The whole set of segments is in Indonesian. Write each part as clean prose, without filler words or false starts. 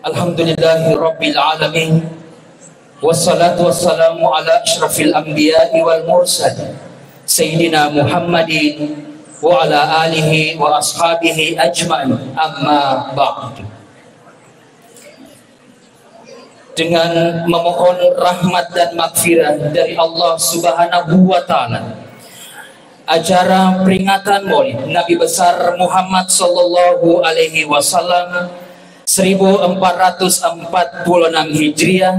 Alhamdulillahi Rabbil Alamin. Wassalatu wassalamu ala ashrafil anbiya'i wal mursal Sayyidina Muhammadin wa ala alihi wa ashabihi ajma'in. Amma ba'du. Dengan memohon rahmat dan maghfirah dari Allah Subhanahu wa Ta'ala, acara peringatan Maulid Nabi besar Muhammad sallallahu alaihi wasallam 1446 Hijriah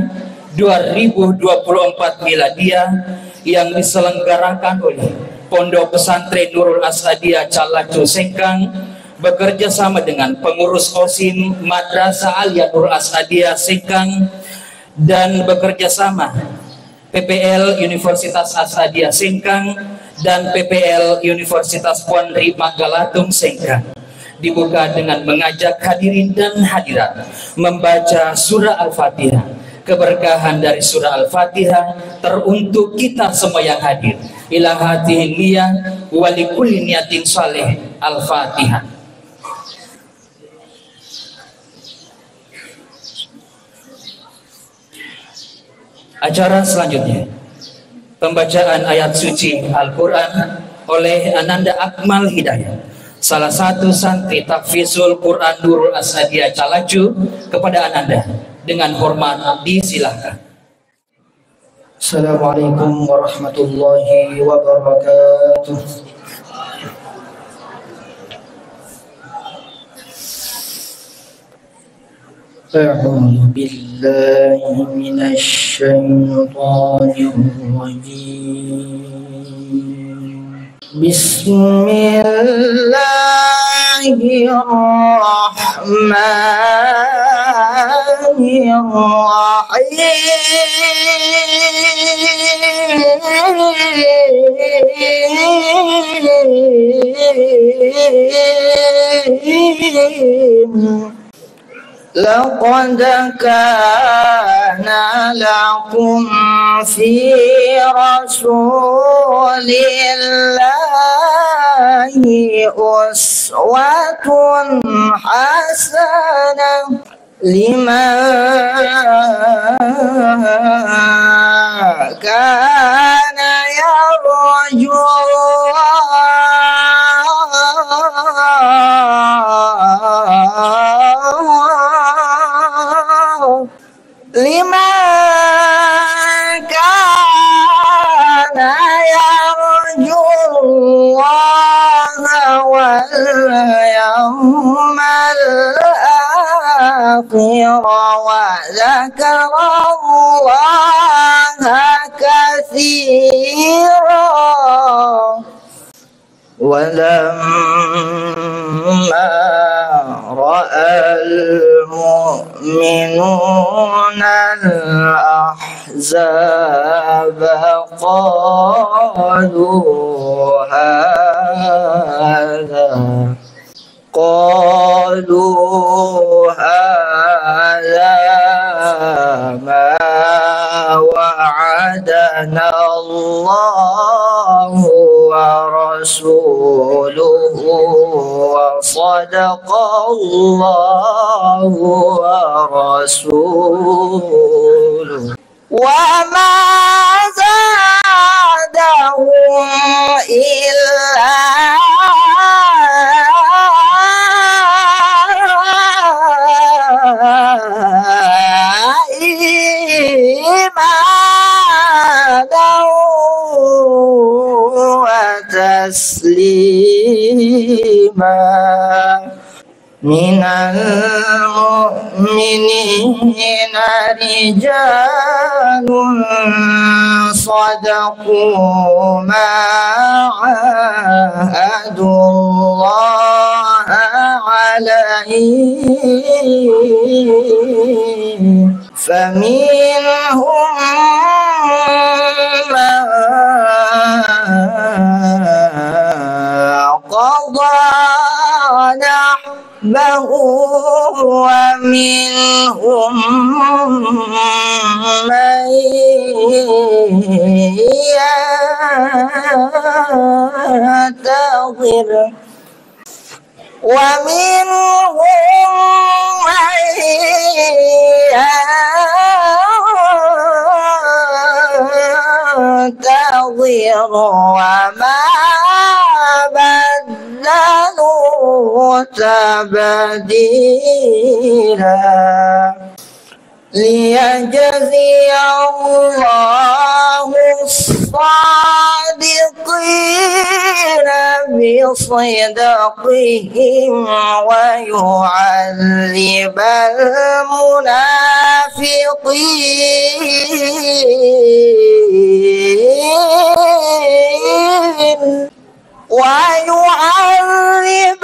2024 Miladiah yang diselenggarakan oleh Pondok Pesantren Nurul Asadiyah Calacu Sengkang bekerja sama dengan pengurus OSIM Madrasah Alia Nurul Asadiyah Sengkang dan bekerja sama PPL Universitas Asadiyah Sengkang dan PPL Universitas Puan Rima Galatung Sengkang. Dibuka dengan mengajak hadirin dan hadirat membaca surah Al-Fatihah. Keberkahan dari surah Al-Fatihah teruntuk kita semua yang hadir. Ila hatihin niyah wa likulli niyatin salih. Al-Fatihah. Acara selanjutnya, pembacaan ayat suci Al-Quran oleh Ananda Akmal Hidayat, salah satu santri Tahfizul Quran Nurul Asadiyah Calacu. Kepada Ananda dengan hormat disilahkan. Assalamualaikum warahmatullahi wabarakatuh. أعوذ بالله من الشيطان الرجيم بسم الله الرحمن الرحيم لقد كان لكم في رسول الله أسوة حسنة لمن كان يرجو لمن كان يرجو الله واليوم الآخر وذكر الله كثيرا ولما رأى المؤمنون الأحزاب قالوا هذا ما وعدنا الله ورسوله وصدق الله ورسوله وما زادهم إلا إيمانا وتسليما من المؤمنين رجال صدقوا ما عاهدوا الله عليه فمنهم من قضى نحبه ومنهم من ينتظر ومنهم من ينتظر وما بدلوا تبديلا ليجزي الله الصادقين بصدقهم ويعذب المنافقين ويعذب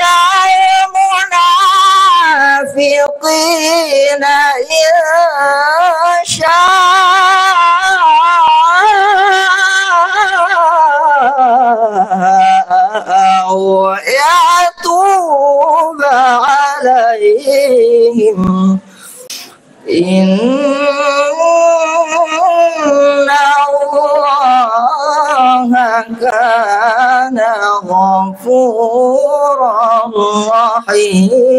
المنافقين إن شاء يتوب عليهم إن الله كان غفورا رحيما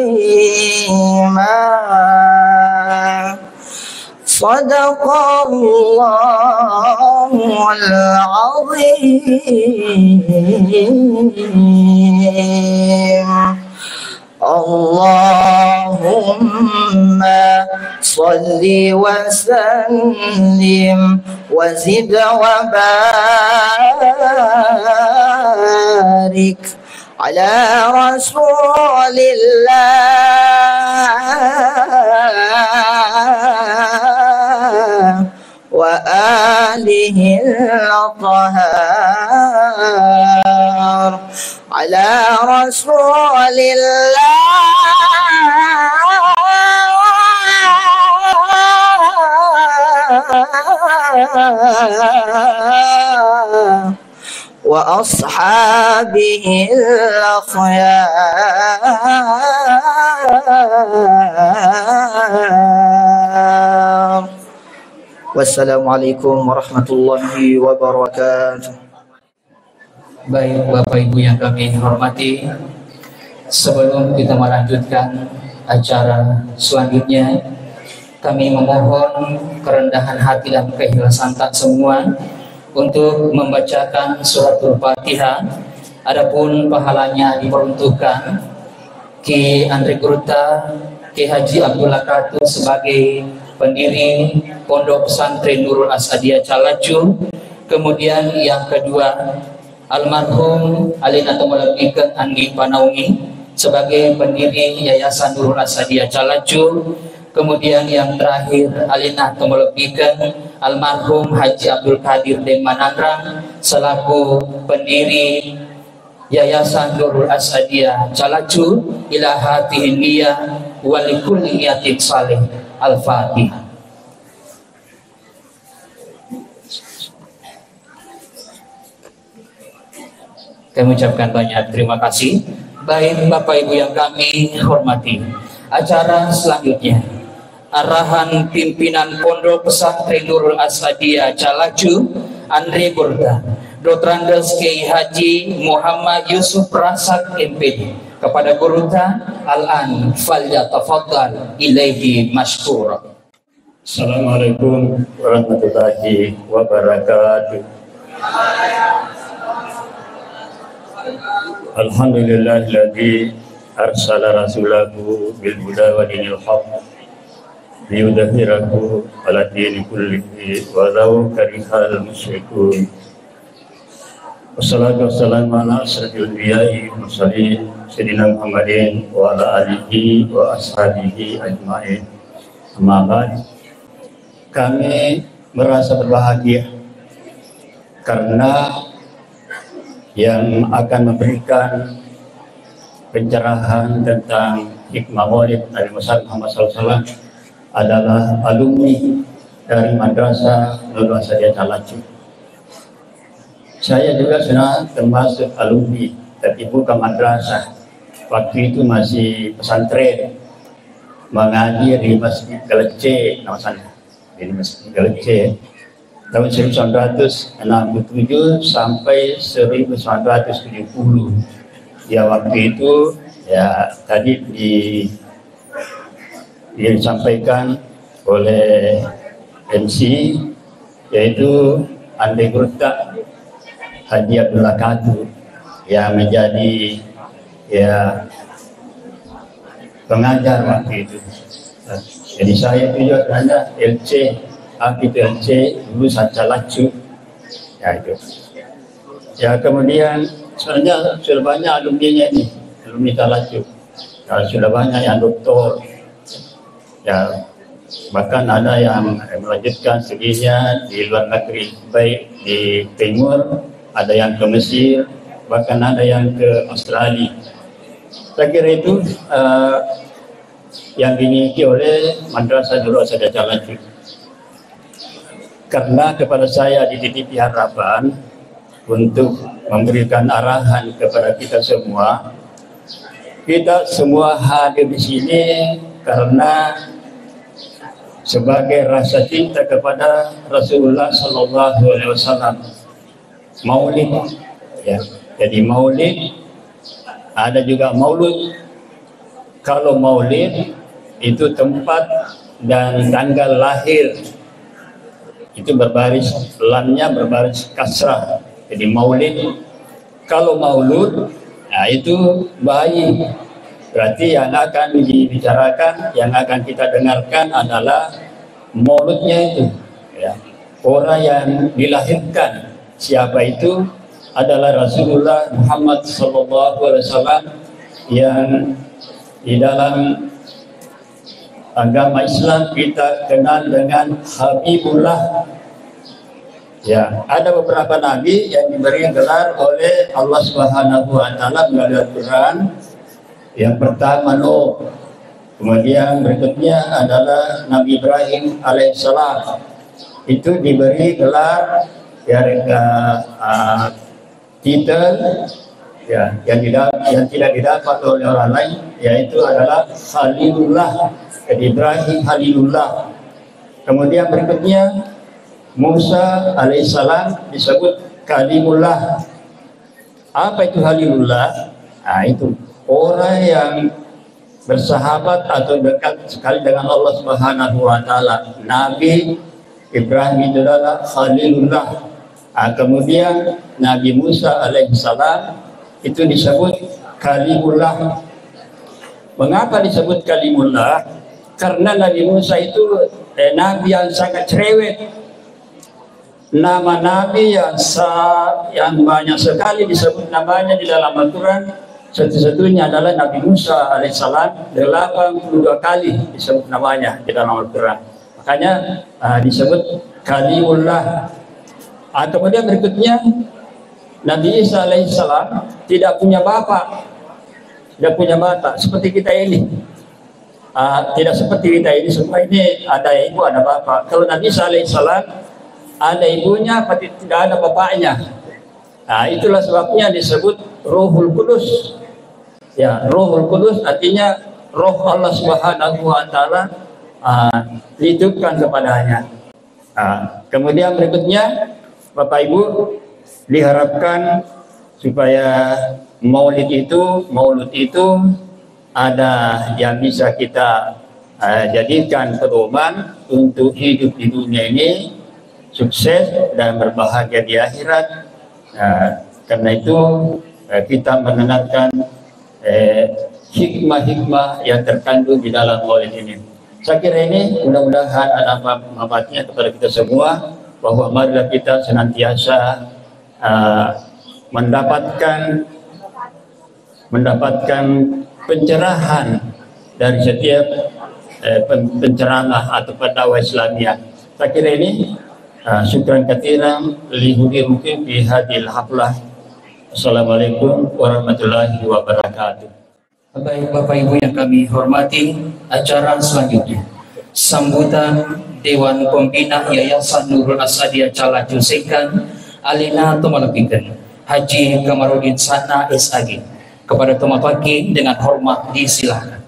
صدق الله العظيم اللهم صل وسلم وزد وبارك على رسول الله وآله الأطهار على رسول الله وأصحابه الأخيار Wassalamualaikum warahmatullahi wabarakatuh. Baik Bapak Ibu yang kami hormati, sebelum kita melanjutkan acara selanjutnya, kami memohon kerendahan hati dan keikhlasan tak semua untuk membacakan suratul Fatihah. Adapun pahalanya diperuntukkan Ki Andre Gruta, Ki Haji Abdullah Katu sebagai pendiri Pondok Pesantren Nurul Asadiyah Calacu. Kemudian yang kedua, almarhum Alina Tomolabikeun Andi Panaungi sebagai pendiri Yayasan Nurul Asadiyah Calacu. Kemudian yang terakhir, Alina Tomolabikeun almarhum Haji Abdul Qadir Demanangrang selaku pendiri Yayasan Nurul Asadiyah Calacu. Ila hatihin niyah wa likulli niyatin salih. Al-Fatihah. Kami ucapkan banyak terima kasih. Baik Bapak Ibu yang kami hormati, acara selanjutnya arahan pimpinan Pondok Pesantren Nurul Asadiyah Calacu Andre Burda Dr. Andes Kiai Haji Muhammad Yusuf Prasak MPD kepada Guruta Al-An falyatafaddal ilaihi mashkura. Assalamualaikum warahmatullahi wabarakatuh. Alhamdulillahilladzi arsala rasulahu bil huda wa dinil haqq liyudhhirahu 'ala dini kullihi walau karihal musyrikun. Wassalatu wassalamu ala asyrafil anbiya'i wal mursalin sayyidina Muhammadin wa ala alihi wa ashabihi ajmain. Amma ba'd. Kami merasa berbahagia karena yang akan memberikan pencerahan tentang hikmah maulid Nabi Muhammad SAW adalah alumni dari Madrasah Nurul Asadiyah Calacu. Saya juga sudah termasuk alumni, tapi bukan madrasah. Waktu itu masih pesantren, mengaji di Masjid Galece, nama sana, di Masjid Galece, tahun 1967 sampai 1970. Ya waktu itu Ya, tadi disampaikan oleh MC, yaitu Andi Gurta Haji Abdullah Katu yang menjadi ya pengajar waktu itu. Jadi saya itu juga sebenarnya LC, itu LC dulu Sanca Lacu, ya itu. Ya kemudian sebenarnya sudah banyak alumni-nya ini, alumni Talacu. Ya, sudah banyak yang doktor, ya bahkan ada yang melanjutkan studinya di luar negeri, baik di Timur, ada yang ke Mesir, bahkan ada yang ke Australia. Saya kira itu yang dimiliki oleh Madrasah Nurul Asadiah Talacu. Karena kepada saya dititipi harapan untuk memberikan arahan kepada kita semua. Kita semua hadir di sini karena sebagai rasa cinta kepada Rasulullah Sallallahu Alaihi Wasallam. Maulid, ya. Jadi maulid, ada juga maulud. Kalau maulid itu tempat dan tanggal lahir, itu berbaris, lamnya berbaris kasrah. Jadi maulid. Kalau maulud, nah itu bayi. Berarti yang akan dibicarakan, yang akan kita dengarkan adalah mauludnya itu. Ya. Orang yang dilahirkan, siapa itu? Adalah Rasulullah Muhammad SAW yang di dalam agama Islam kita kenal dengan Habibullah. Ya, ada beberapa nabi yang diberi gelar oleh Allah Subhanahu wa taala melalui Al-Qur'an. Yang pertama Nuh. Kemudian berikutnya adalah Nabi Ibrahim alaihissalam. Itu diberi gelar ya titel ya yang tidak didapat oleh orang lain, yaitu adalah Khalilullah. Jadi Ibrahim Khalilullah. Kemudian berikutnya Musa alaihissalam disebut Kalimullah. Apa itu Khalilullah? Nah, itu orang yang bersahabat atau dekat sekali dengan Allah Subhanahu wa taala. Nabi Ibrahim itu adalah Khalilullah. Nah, kemudian Nabi Musa alaihissalam itu disebut Kalimullah. Mengapa disebut Kalimullah? Karena Nabi Musa itu nabi yang sangat cerewet. Nama nabi yang banyak sekali disebut namanya di dalam Al-Quran, satu-satunya adalah Nabi Musa alaihissalam. 82 kali disebut namanya di dalam Al-Quran. Makanya disebut Kalimullah. Kemudian berikutnya Nabi Isa alaihissalam tidak punya bapak, seperti kita ini. Tidak seperti kita ini, semua ini ada ibu ada bapak. Kalau Nabi Isa alaihissalam ada ibunya, tapi tidak ada bapaknya. Nah, itulah sebabnya disebut Ruhul Kudus. Ya, Ruhul Kudus artinya Roh Allah Subhanahu wa taala dihidupkan kepadanya. Kemudian berikutnya Bapak Ibu, diharapkan supaya maulud itu ada yang bisa kita jadikan pedoman untuk hidup di dunia ini sukses dan berbahagia di akhirat. Karena itu kita mendengarkan hikmah-hikmah yang terkandung di dalam maulid ini. Saya kira ini mudah-mudahan ada manfaatnya kepada kita semua, bahwa marilah kita senantiasa mendapatkan pencerahan dari setiap penceramah atau pendakwah Islamiyah. Saya kira ini syukran katsiran li hudirukum fi hadhil haflah. Assalamualaikum warahmatullahi wabarakatuh. Baik Bapak Ibu yang kami hormati, acara selanjutnya sambutan Dewan Pembina Yayasan Nurul Asadiah Talacu Sengkang Alina Tomalapikeun Haji Kamarudin Sana SAG. Kepada Tomapaki dengan hormat disilakan.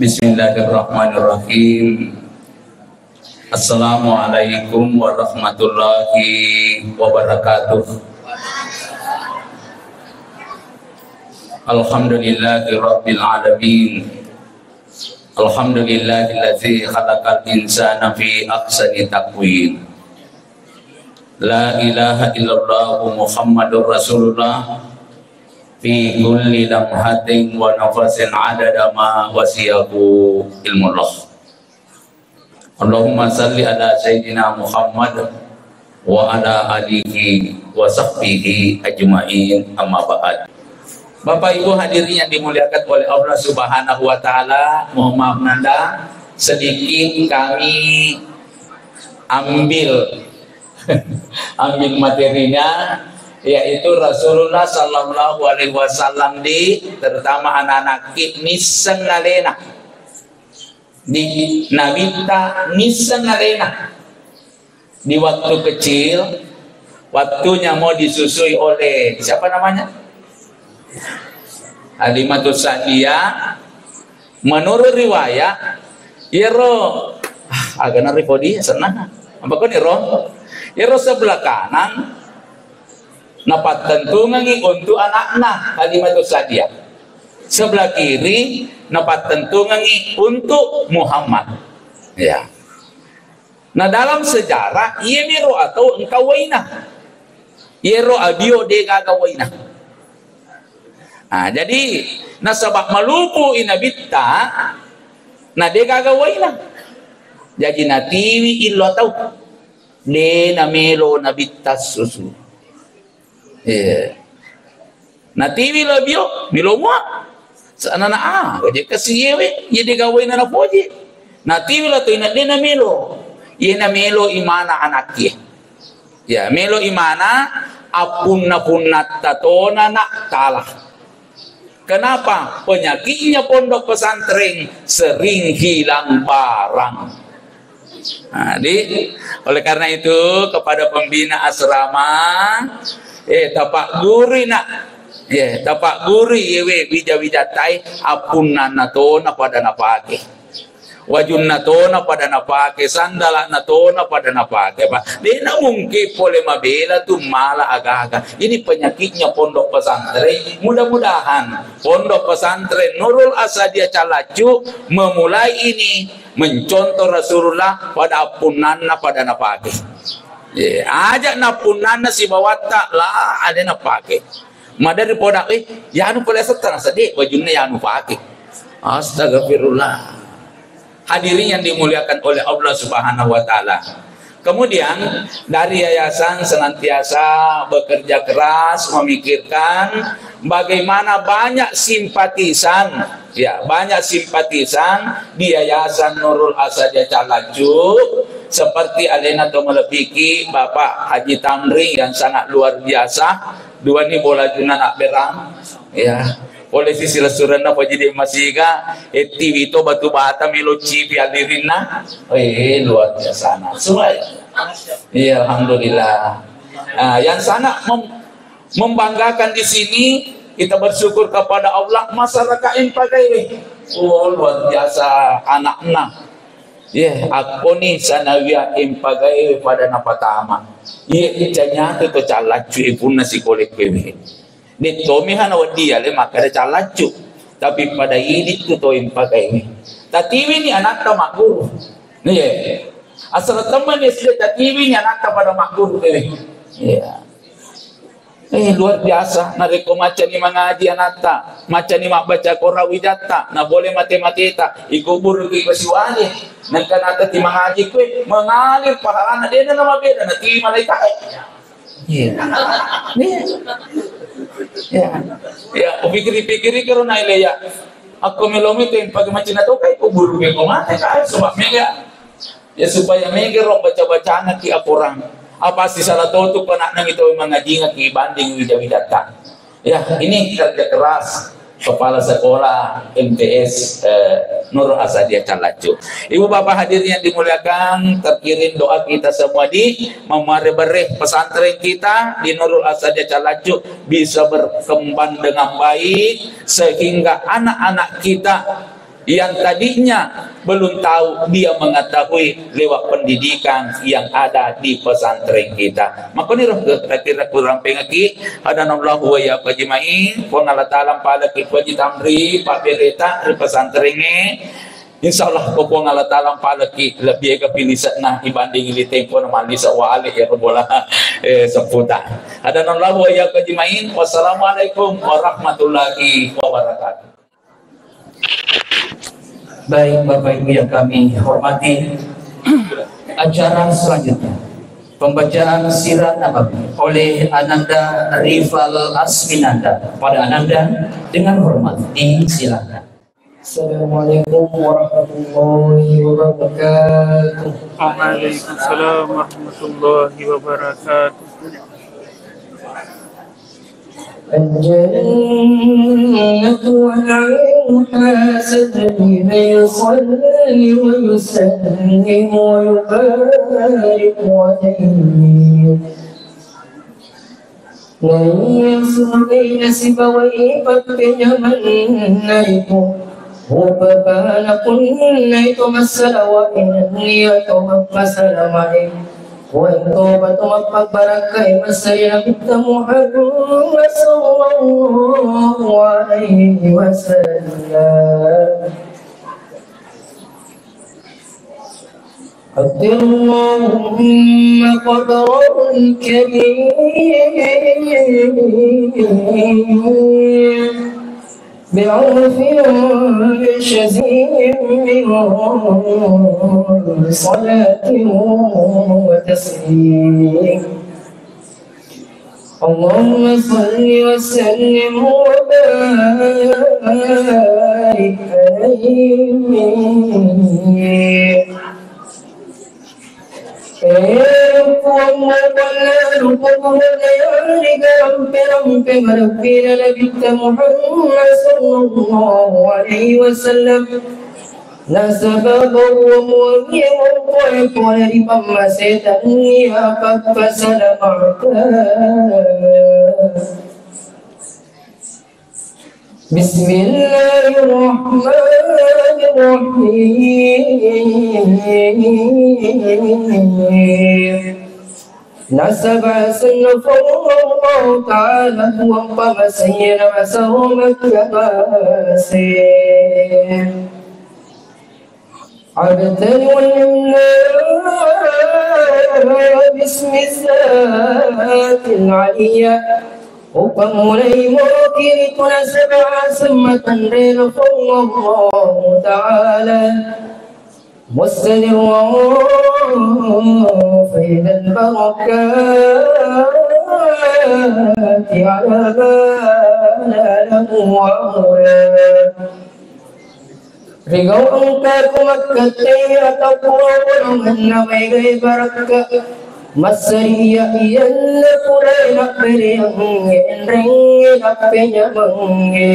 Bismillahirrahmanirrahim. Assalamualaikum warahmatullahi wabarakatuh. Alhamdulillahi Rabbil Alamin. Alhamdulillahillazi khalaqal insana fi ahsani taqwim. La ilaha illallah Muhammadur Rasulullah fi kulli lamhatin wa nafasin adada ma wasiyahu ilmullah. Allahumma salli ala Sayyidina Muhammad wa ala alihi wa sahbihi ajma'in, amma ba'd. Bapak Ibu hadirin yang dimuliakan oleh Allah Subhanahu wa taala, mohon maaf nanda sedikit kami ambil materinya, yaitu Rasulullah sallallahu alaihi wasallam terutama anak-anak miseng ngalena di nabita miseng ngalena di waktu kecil, waktunya mau disusui oleh siapa namanya, Halimatus Sa'diyah. Menurut riwayat Yero agak narifodi senang apa kau Yero sebelah kanan napat tentu ngangi untuk anak-anak Halimatus Sa'diyah, sebelah kiri napat tentu ngangi untuk Muhammad. Ya. Nah dalam sejarah ia miro atau engkau waina yero abio de gagawaina. Nah jadi nasabak malupu inabitta na de gagawaina. Jadi natiwi illo tau de namelo nabitta susu. Natiwi labio milo mua sana na jadi kasiyewe ye de gawaina na poji. Natiwi la to ina de namelo. Yena melo imana anaknya, ya melo imana apunna punnat tatona nak kalah. Kenapa? Penyakitnya pondok pesantren sering hilang barang. Nah, oleh karena itu kepada pembina asrama, tapak guri nak, tapak guri yewe bija-bijatai apunna natona pada napake. Wajun natona pada napake, sandala natona pada napake, Pak. Dia mungkin boleh mabela tuh malah agak-agak. Ini penyakitnya pondok pesantren. Mudah-mudahan pondok pesantren Nurul Asadiyah Calacu memulai ini mencontoh Rasulullah pada apunanna pada napake. Ajak napunanna si bawata lah ada napake. Madari podak ya anu boleh setan sedih wajunnya ya anu pake. Astagfirullah. Hadirin yang dimuliakan oleh Allah Subhanahu wa taala. Kemudian dari yayasan senantiasa bekerja keras memikirkan bagaimana banyak simpatisan, ya, banyak simpatisan di Yayasan Nurul Asadiyah Calacu seperti Alena Tomelepiki, Bapak Haji Tamri yang sangat luar biasa. Dua ni bola junan nak berang, ya. Polisi sila surana pa jadi masiga TV itu batu bata melo cipi alirina luar biasa semua. Iya alhamdulillah. Nah, yang sangat membanggakan di sini kita bersyukur kepada Allah masyarakat yang pakai luar biasa anak-anak. Aku ni sanawia yang pakai pada napatama. Icanya tu calacu pun nasi kolek kewe. Ni tomihan awak dia le maka ada calacu, tapi pada ini tu toim pakai ini. Tatiwi ni anak ta makguru. Ni asal teman ni sudah tatiwi ni anak ta pada makguru ni. Ya. Luar biasa. Nareko macam ni mengaji anak ta, macam ni mak baca Quran wijata, na boleh matematika, ikubur ke kasiwani. Nan kana ta ti mengaji ku mengalir pahala dia nama beda na ti malaikat. Ya, pikir-pikir karo na ile ya. Ako melomi tin pag macam to kay kubur ke ko mate kay sebab mega. Ya supaya mega ro baca-bacaan ki Al-Qur'an. Apa sih salah tutup anak nang itu mengaji ki banding widata. Ya, ini kerja keras kepala sekolah MTS Nurul Asadiyah Calacu. Ibu bapak hadirin yang dimuliakan, terkirim doa kita semua di memare-bereh pesantren kita di Nurul Asadiyah Calacu bisa berkembang dengan baik sehingga anak-anak kita yang tadinya belum tahu, dia mengetahui lewat pendidikan yang ada di pesantren kita. Maka ni roh kira kurang pengaki ada nallahu wa ya pajimai pengalataan pada kipaji tamri papireta di pesantren ni. Insyaallah ko pengalataan pada ki lebih ke pilih nah dibanding li tempo nama lisa wa ali ya bola seputar. Ada nallahu wa ya pajimai. Wassalamualaikum warahmatullahi wabarakatuh. Baik Bapak Ibu yang kami hormati, acara selanjutnya pembacaan Sirat Nabawi oleh Ananda Rival Asminanda. Pada Ananda dengan hormat disilakan. Assalamualaikum warahmatullahi wabarakatuh. Waalaikumsalam warahmatullahi wabarakatuh. الجنة والعين حاسدني يصلي ويسلم ويبارك عليه لن يصلي سبوي فبين منيت وببان كنيت مسل وإني توفى معي والتوبة مقبرك مسير بنت محمد صلى الله عليه وسلم قدر اللهم قدره الكريم بعرف شزين من صلاة وتسليم اللهم صل وسلم وبارك عليه بسم الله الرحمن الرحيم نسب سنف الله تعالى وانقم سير مسهم الكباسين عبدا والمنى باسم الذات العليا وقمري موكل تنسب سمة ليل الله تعالى مستدر فإذا البركات على ما له وعولا رجو أنك مكتير تقول من غير بركة Masaya iyan na kulay na periyangin ring na penyamangin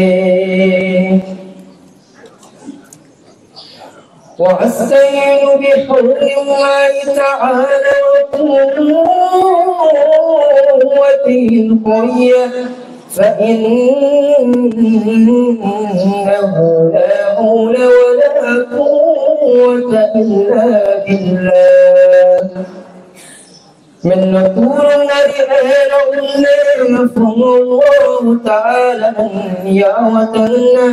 wa astayinu bihulli Allahi ta'ala wa quwwatihi al-qawiyyah fa innahu la hawla wa la quwwata illa billah من نقول نرئينا ونفهم الله تعالى يا وطننا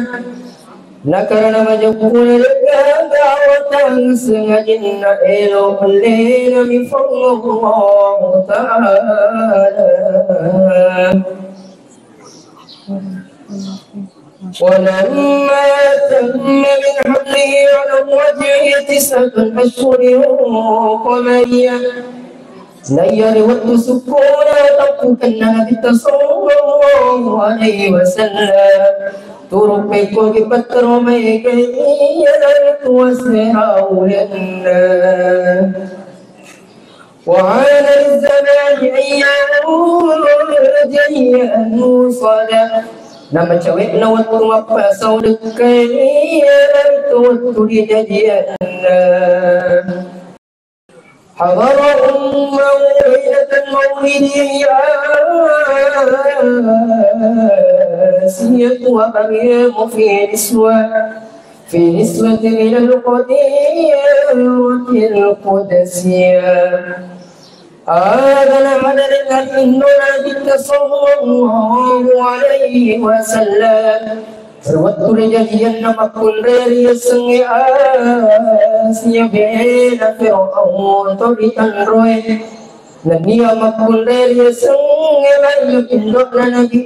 نكرنا مجبون لك دعوة سنجنا إلو الليل بفضل الله تعالى ولما تم من حمله على الوجه 9 أشهر قمريا نير والسكون تقوكنا بالتصور الله عليه وسلم تربيكو ببتر ميكي يدرك وسراو لنا وعلى الزمان أيام جيئا وصلا نما شوئنا وتوفى صورك يدرك وتريد حضر ليلة المولد ياسية ومريم في نسوة في نسبة إلى القدير القدسية آذن عدد إننا صلى الله عليه وسلم terwattu jadian nama kundari sengi asnya bela fir'aun toritan roy nania makundari sengi layu indok nabi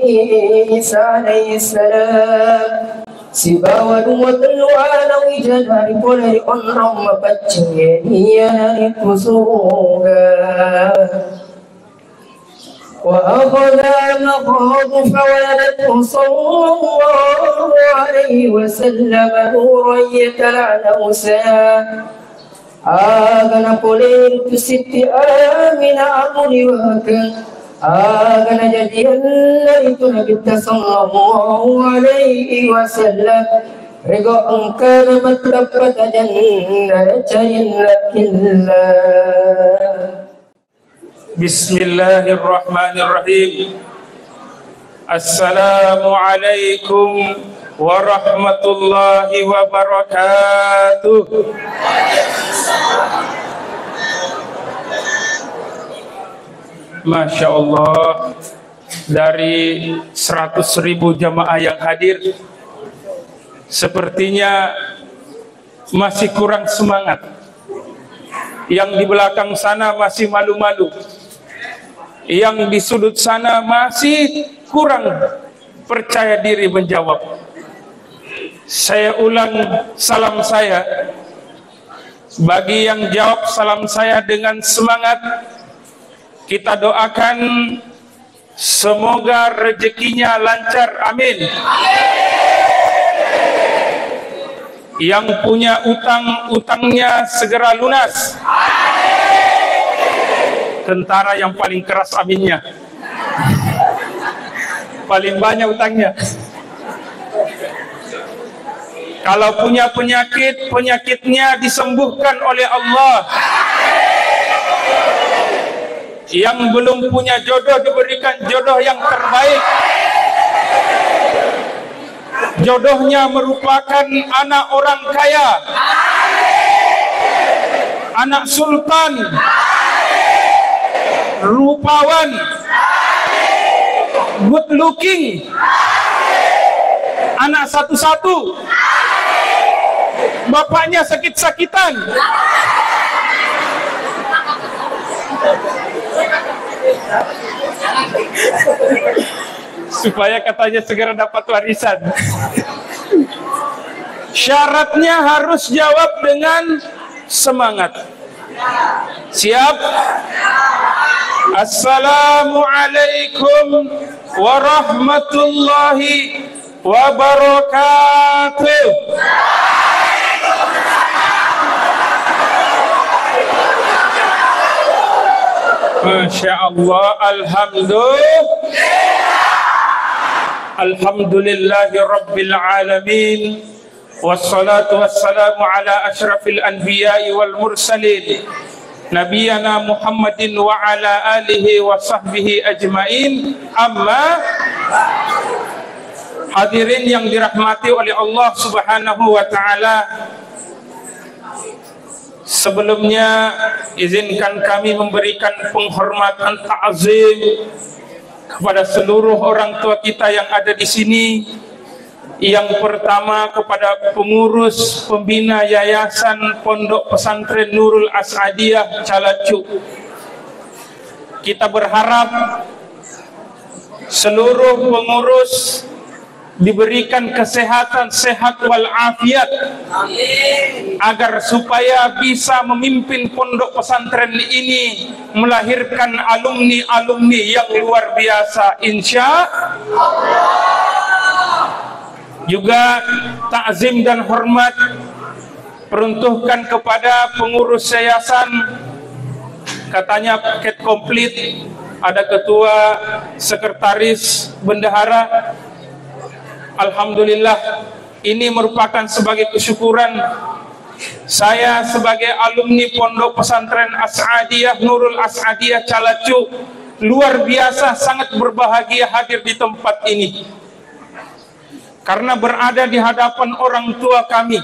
Isa alaihi salam si bawa dua teluana wijadari polari onrong mapacingnya dari kusuga وأخذ مخاض فولدته صلى الله عليه وسلم نورا يتلعن موسى آغن قليل ست آمن أمر وكان آغن جديا ليت نبت صلى الله عليه وسلم رضا أن كان متلبت جنة إلا Bismillahirrahmanirrahim. Assalamualaikum warahmatullahi wabarakatuh. Masya Allah, dari 100.000 jamaah yang hadir, sepertinya masih kurang semangat. Yang di belakang sana masih malu-malu. Yang di sudut sana masih kurang percaya diri menjawab. Saya ulang salam saya. Bagi yang jawab salam saya dengan semangat, kita doakan semoga rezekinya lancar, amin. Yang punya utang, utangnya segera lunas. Tentara yang paling keras aminnya, paling banyak utangnya. Kalau punya penyakit, penyakitnya disembuhkan oleh Allah. Yang belum punya jodoh diberikan jodoh yang terbaik. Jodohnya merupakan anak orang kaya, anak sultan, rupawan, good looking, anak satu-satu, bapaknya sakit-sakitan. Supaya katanya segera dapat warisan. Syaratnya harus jawab dengan semangat. Siap? Assalamualaikum warahmatullahi wabarakatuh. Masya Allah, alhamdulillahi rabbil alamin. Wassalatu wassalamu ala ashrafil anbiya'i wal mursalin Nabiyana Muhammadin wa ala alihi wa sahbihi ajmain. Amma, hadirin yang dirahmati oleh Allah subhanahu wa ta'ala, sebelumnya izinkan kami memberikan penghormatan ta'zim kepada seluruh orang tua kita yang ada di sini. Yang pertama kepada pengurus pembina Yayasan Pondok Pesantren Nurul As'adiyah Calacu. Kita berharap seluruh pengurus diberikan kesehatan, sehat walafiat, agar supaya bisa memimpin pondok pesantren ini, melahirkan alumni-alumni yang luar biasa, insya Allah. Juga takzim dan hormat peruntukan kepada pengurus yayasan. Katanya paket komplit, ada ketua, sekretaris, bendahara. Alhamdulillah, ini merupakan sebagai kesyukuran saya sebagai alumni Pondok Pesantren As'adiyah Nurul As'adiyah Calacu, luar biasa sangat berbahagia hadir di tempat ini. karena berada di hadapan orang tua kami.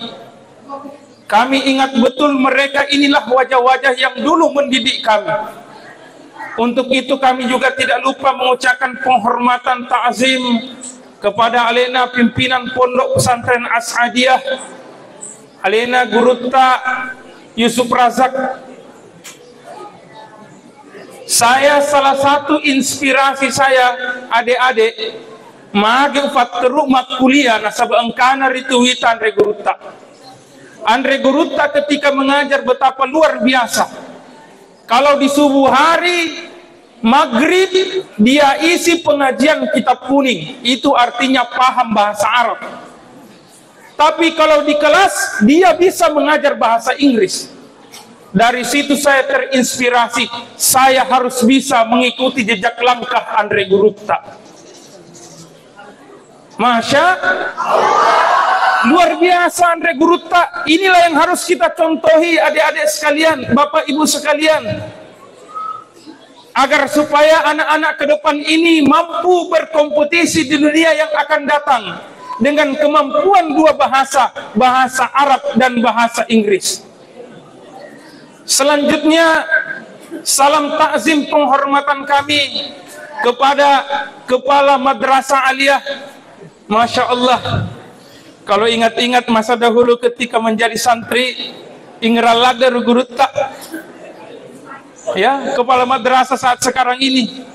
Kami ingat betul mereka inilah wajah-wajah yang dulu mendidik kami. Untuk itu kami juga tidak lupa mengucapkan penghormatan ta'zim kepada alena pimpinan Pondok Pesantren As'adiyah, alena Guru Ta Yusuf Razak. Saya salah satu inspirasi saya adik-adik mage fatru mat kuliah nasab engkana rituwita Andre Guru Ta. Andre Guru Ta ketika mengajar betapa luar biasa. Kalau di subuh hari maghrib dia isi pengajian kitab kuning, itu artinya paham bahasa Arab. Tapi kalau di kelas dia bisa mengajar bahasa Inggris. Dari situ saya terinspirasi, saya harus bisa mengikuti jejak langkah Andre Guru Ta. Masya Allah, luar biasa Andre Guru Ta. Inilah yang harus kita contohi adik-adik sekalian, bapak ibu sekalian, agar supaya anak-anak ke depan ini mampu berkompetisi di dunia yang akan datang dengan kemampuan dua bahasa, bahasa Arab dan bahasa Inggris. Selanjutnya, salam takzim penghormatan kami kepada Kepala Madrasah Aliyah. Masya Allah, kalau ingat-ingat masa dahulu ketika menjadi santri, Ingralada Guru Ta, ya, Kepala Madrasah saat sekarang ini.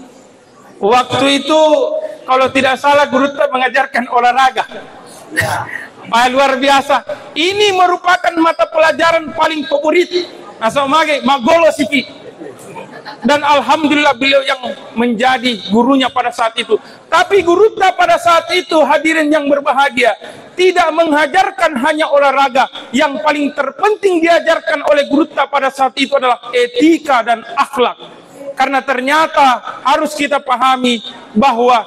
Waktu itu, kalau tidak salah Guru Ta mengajarkan olahraga. Luar biasa. Ini merupakan mata pelajaran paling favorit. Asal mage magolo sipi. Dan alhamdulillah beliau yang menjadi gurunya pada saat itu. Tapi Guru Ta pada saat itu, hadirin yang berbahagia, tidak mengajarkan hanya olahraga. Yang paling terpenting diajarkan oleh Guru Ta pada saat itu adalah etika dan akhlak. Karena ternyata harus kita pahami bahwa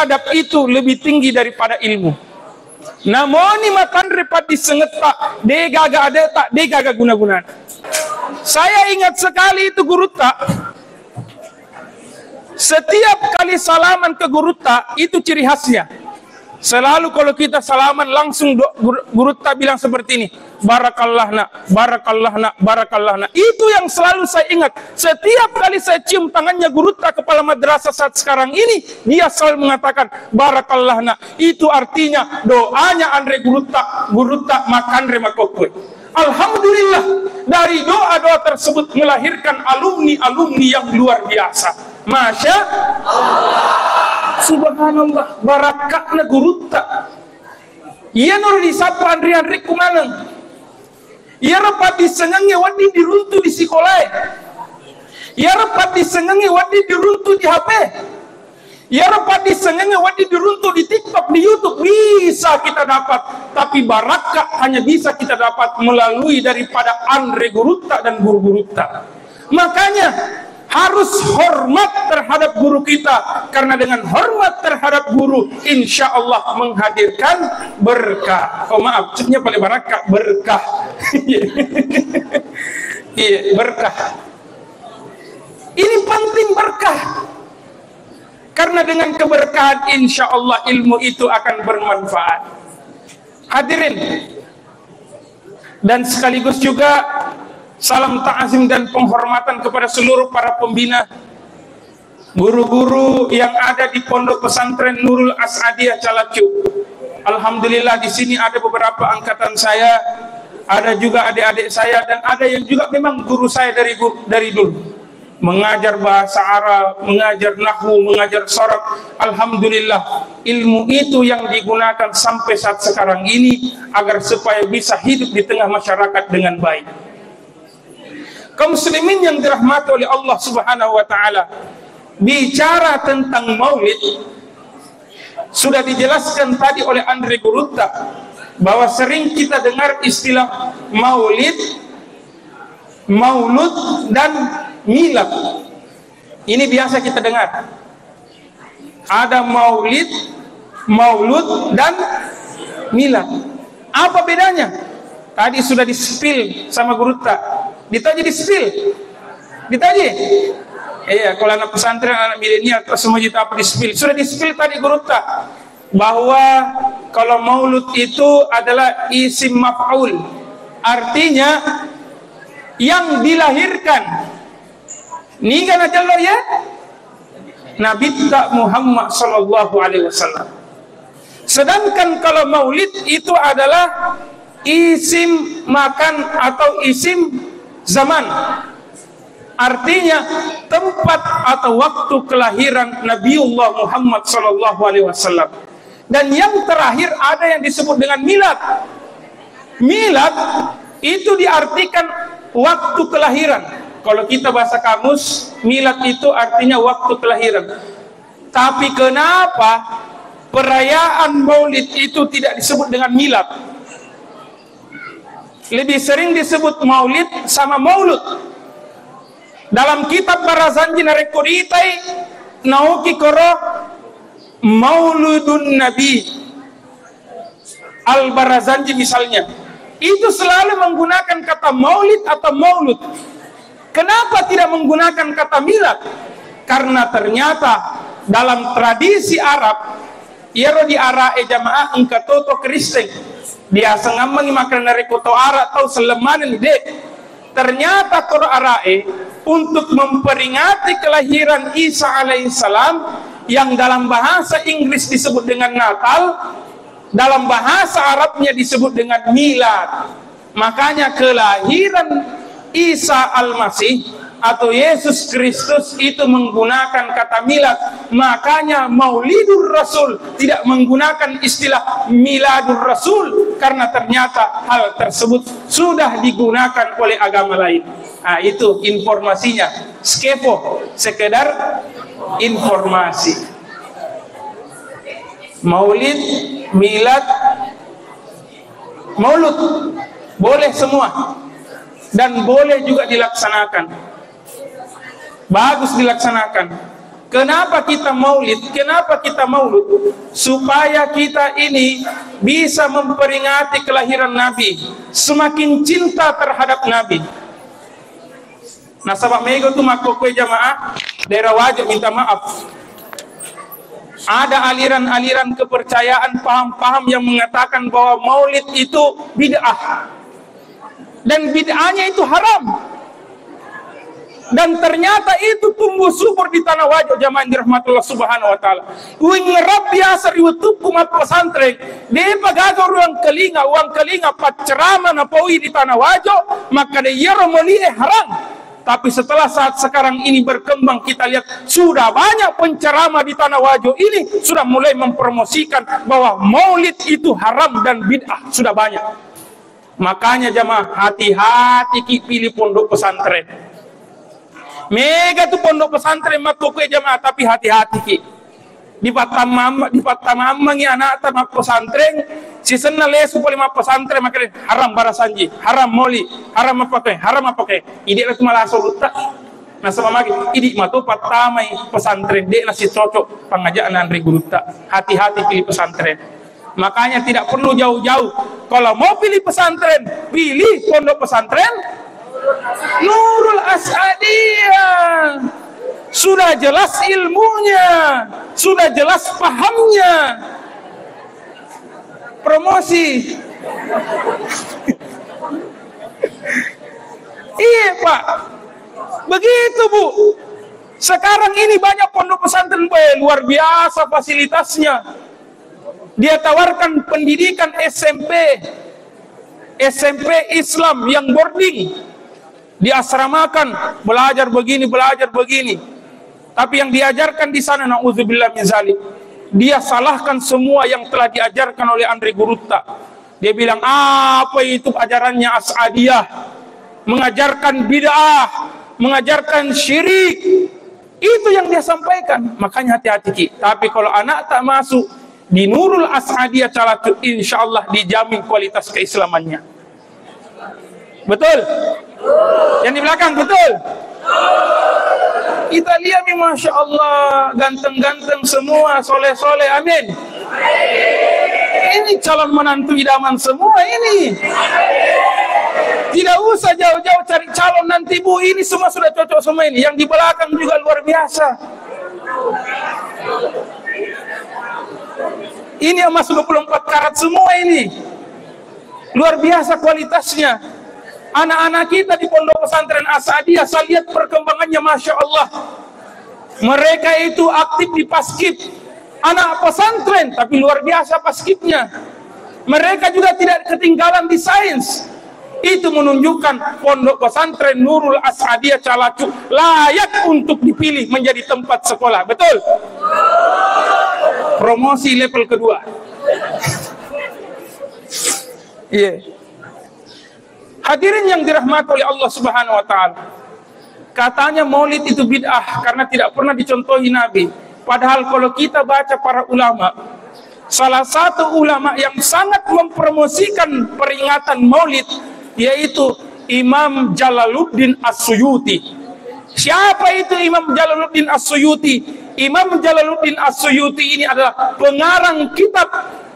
adab itu lebih tinggi daripada ilmu. Namun ini matan repat disengeta, degaga ada tak, degaga guna-guna. Saya ingat sekali itu Guru Ta. Setiap kali salaman ke Guru Ta, itu ciri khasnya. Selalu kalau kita salaman langsung Guru Ta bilang seperti ini, barakallah nak, barakallah nak, barakallah nak. Itu yang selalu saya ingat. Setiap kali saya cium tangannya Guru Ta, kepala madrasah saat sekarang ini, dia selalu mengatakan barakallah nak. Itu artinya doanya Andre Guru Ta makan remakokwe. Alhamdulillah, dari doa-doa tersebut melahirkan alumni-alumni yang luar biasa. Masya Allah, subhanallah, barakatna Guru Ta. Ia nur disapa Andri kumanang. Ia rapat disengangi wadi diruntu di sekolah. Ia rapat disengangi wadi diruntu di HP. Ia rapat disengangi wadi diruntu di TikTok, di YouTube. Bisa kita dapat, tapi barakah hanya bisa kita dapat melalui daripada Andre Guru Ta dan guru-guru Ta. Makanya harus hormat terhadap guru kita, karena dengan hormat terhadap guru, insya Allah menghadirkan berkah. Oh maaf, ceknya paling barakah, berkah. Iya, berkah. Ini penting berkah, karena dengan keberkahan insya Allah ilmu itu akan bermanfaat. Hadirin, dan sekaligus juga salam ta'zim dan penghormatan kepada seluruh para pembina, guru-guru yang ada di Pondok Pesantren Nurul As'adiyah Calacu. Alhamdulillah di sini ada beberapa angkatan saya, ada juga adik-adik saya, dan ada yang juga memang guru saya dari dulu. Mengajar bahasa Arab, mengajar nahwu, mengajar sorab. Alhamdulillah, ilmu itu yang digunakan sampai saat sekarang ini agar supaya bisa hidup di tengah masyarakat dengan baik. Kaum muslimin yang dirahmati oleh Allah Subhanahu wa taala, bicara tentang maulid sudah dijelaskan tadi oleh Andre Guru Ta bahwa sering kita dengar istilah maulid, maulud dan milad. Ini biasa kita dengar. Ada maulid, maulud dan milad. Apa bedanya? Tadi sudah di-spill sama Guru Ta. Ditanya di-spill. Ditanya. Iya, kalau anak pesantren, anak milenial, semua kita apa di-spill. Sudah di-spill tadi Guru Ta. bahwa kalau maulud itu adalah isim maf'ul, artinya yang dilahirkan. Ni kan aja lo ya, Nabi Muhammad sallallahu alaihi wasallam. Sedangkan kalau maulid itu adalah isim makan atau isim zaman, artinya tempat atau waktu kelahiran Nabiullah Muhammad sallallahu alaihi wasallam. Dan yang terakhir ada yang disebut dengan milad. Milad itu diartikan waktu kelahiran. Kalau kita bahasa kamus, milad itu artinya waktu kelahiran. Tapi kenapa perayaan maulid itu tidak disebut dengan milad? Lebih sering disebut maulid sama maulud. Dalam kitab Barazanji narekoditai nauki koro mauludun nabi Al-Barazanji misalnya, itu selalu menggunakan kata maulid atau maulud. Kenapa tidak menggunakan kata milad? Karena ternyata dalam tradisi Arab, iaro di ara jamaah engkatoto Kristen, dia sengamang makan dari koto ara atau selemanan de. Ternyata koro arae untuk memperingati kelahiran Isa alaihissalam yang dalam bahasa Inggris disebut dengan Natal, dalam bahasa Arabnya disebut dengan milad. Makanya kelahiran Isa al-Masih atau Yesus Kristus itu menggunakan kata milad. Makanya Maulidur Rasul tidak menggunakan istilah Miladur Rasul, karena ternyata hal tersebut sudah digunakan oleh agama lain. Nah, itu informasinya. Skepo, sekedar informasi. Maulid, milad, maulud boleh semua. Dan boleh juga dilaksanakan. Bagus dilaksanakan. Kenapa kita maulid? Kenapa kita maulud? Supaya kita ini bisa memperingati kelahiran Nabi. Semakin cinta terhadap Nabi. Nah, sabab mego tu makokwe jamaah daerah wajib minta maaf. Ada aliran-aliran kepercayaan, paham-paham yang mengatakan bahwa maulid itu bid'ah. Dan bid'ahnya itu haram. Dan ternyata itu tumbuh subur di tanah Wajo jamaah dirahmatullah subhanahu wa ta'ala. Wing rab biasa riwutup kumat pesantren. Dia pagaga uang kelinga pacerama napawi di tanah Wajo, maka dia romolie haram. Tapi setelah saat sekarang ini berkembang, kita lihat sudah banyak penceramah di tanah Wajo ini sudah mulai mempromosikan bahwa maulid itu haram dan bid'ah, sudah banyak. Makanya jamaah hati-hati ki pilih pondok pesantren. Mega tuh pondok pesantren makokwe jamaah, tapi hati-hati ki. Di patamamang ya anak tamak pesantren, si senna lesu poli mak pesantren makanya haram barasanji, haram moli, haram apa ke? Ide itu malah soluta. Nah sama lagi, ide matu patamai pesantren dek nasi cocok pengajaran Andri Guruta. Hati-hati pilih pesantren. Makanya tidak perlu jauh-jauh. Kalau mau pilih pesantren, pilih pondok pesantren Nurul Asadiyah. Sudah jelas ilmunya, sudah jelas pahamnya. Promosi. Iya Pak, begitu Bu. Sekarang ini banyak pondok pesantren luar biasa fasilitasnya. Dia tawarkan pendidikan SMP Islam yang boarding, diasramakan, belajar begini. Tapi yang diajarkan di sana, na'udzubillah min zalik, dia salahkan semua yang telah diajarkan oleh Andri Guruta. Dia bilang, apa itu ajarannya Asadiyah, mengajarkan bid'ah, mengajarkan syirik. Itu yang dia sampaikan. Makanya hati-hati ki. Tapi kalau anak tak masuk di Nurul Asadiyah Calatu, insyaallah dijamin kualitas keislamannya. Betul? Yang di belakang betul? Kita lihat nih, Masya Allah, ganteng-ganteng semua, soleh-soleh, amin. Ini calon menantu idaman semua ini. Tidak usah jauh-jauh cari calon nanti Bu, ini semua sudah cocok semua ini. Yang di belakang juga luar biasa. Ini emas 24 karat semua ini. Luar biasa kualitasnya. Anak-anak kita di Pondok Pesantren As-Saadiyah, saya lihat perkembangannya, Masya Allah. Mereka itu aktif di paskib. Anak pesantren, tapi luar biasa paskibnya. Mereka juga tidak ketinggalan di sains. Itu menunjukkan Pondok Pesantren Nurul As-Saadiyah Calacu layak untuk dipilih menjadi tempat sekolah. Betul? Promosi level kedua. Iya. Hadirin yang dirahmati oleh Allah Subhanahu wa taala. Katanya maulid itu bid'ah karena tidak pernah dicontohi Nabi. Padahal kalau kita baca para ulama, salah satu ulama yang sangat mempromosikan peringatan maulid yaitu Imam Jalaluddin As-Suyuti. Siapa itu Imam Jalaluddin As-Suyuti? Imam Jalaluddin As-Suyuti ini adalah pengarang kitab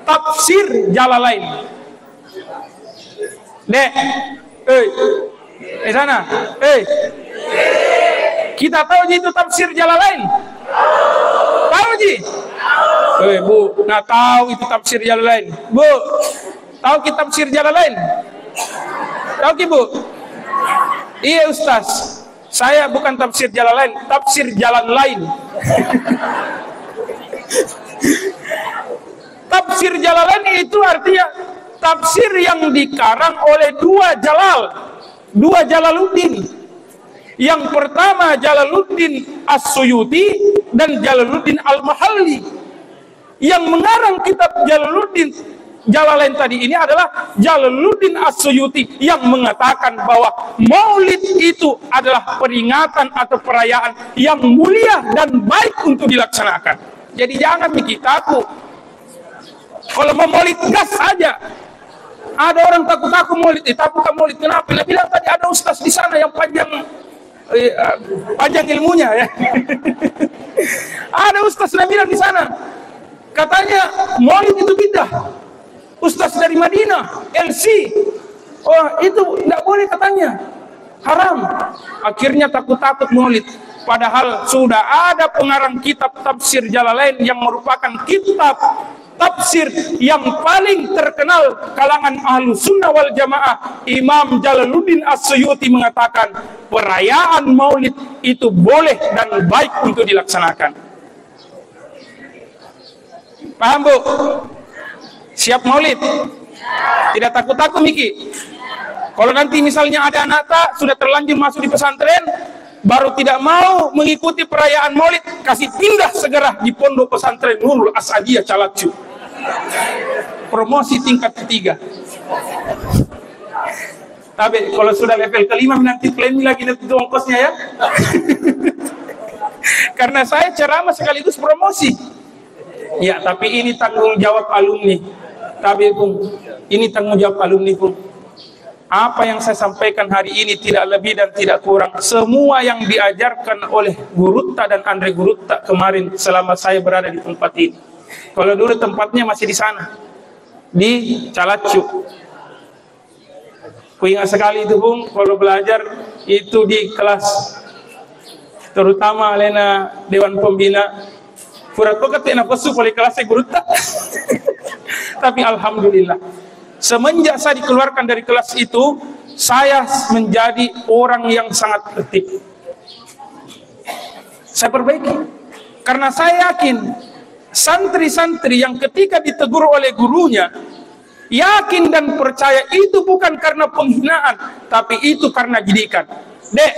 Tafsir Jalalain. Dek, sana, kita tahu ji itu Tafsir Jalalain? Tahu ji? Bu, nah tahu itu Tafsir Jalalain. Bu, tahu kitab Tafsir Jalalain? Tahu ki Bu? Iya Ustaz, saya bukan Tafsir Jalalain, Tafsir Jalan Lain. Tafsir Jalalain itu artinya tafsir yang dikarang oleh dua Jalaluddin. Yang pertama Jalaluddin As-Suyuti dan Jalaluddin Al-Mahalli. Yang mengarang kitab Jalaluddin Jalalain tadi ini adalah Jalaluddin As-Suyuti yang mengatakan bahwa maulid itu adalah peringatan atau perayaan yang mulia dan baik untuk dilaksanakan. Jadi jangan mikir takut. Kalau mau maulid gas saja. Ada orang takut maulid, takut maulid kenapa? Dia bilang tadi ada ustaz di sana yang panjang ilmunya ya. Ada ustaz yang bilang di sana, katanya maulid itu bid'ah. Ustaz dari Madinah, LC, oh itu tidak boleh katanya, haram. Akhirnya takut maulid. Padahal sudah ada pengarang kitab Tafsir Jalalain yang merupakan kitab tafsir yang paling terkenal kalangan ahlu sunnah wal jamaah. Imam Jalaluddin As-Suyuti mengatakan perayaan maulid itu boleh dan baik untuk dilaksanakan. Paham Bu? Siap maulid? Tidak takut Miki? Kalau nanti misalnya ada anak tak sudah terlanjur masuk di pesantren, baru tidak mau mengikuti perayaan maulid, kasih pindah segera di Pondok Pesantren Nurul As-Saadiyah Calacu. Promosi tingkat ketiga. Tapi kalau sudah level kelima nanti klaim lagi nanti itu ongkosnya ya. Karena saya ceramah sekaligus promosi. Ya, tapi ini tanggung jawab alumni. Tapi Bung, ini tanggung jawab alumni Bung. Apa yang saya sampaikan hari ini tidak lebih dan tidak kurang. Semua yang diajarkan oleh Gurutta dan Andre Gurutta kemarin selama saya berada di tempat ini. Kalau dulu tempatnya masih di sana, di Calacu. Ku ingat sekali itu Bung, kalau belajar itu di kelas, terutama Lena Dewan Pembina. Furat pokat enak pesu oleh kelasnya Gurutta. Tapi alhamdulillah, semenjak saya dikeluarkan dari kelas itu, saya menjadi orang yang sangat tertib. Saya perbaiki, karena saya yakin santri-santri yang ketika ditegur oleh gurunya yakin dan percaya itu bukan karena penghinaan, tapi itu karena didikan. Dek,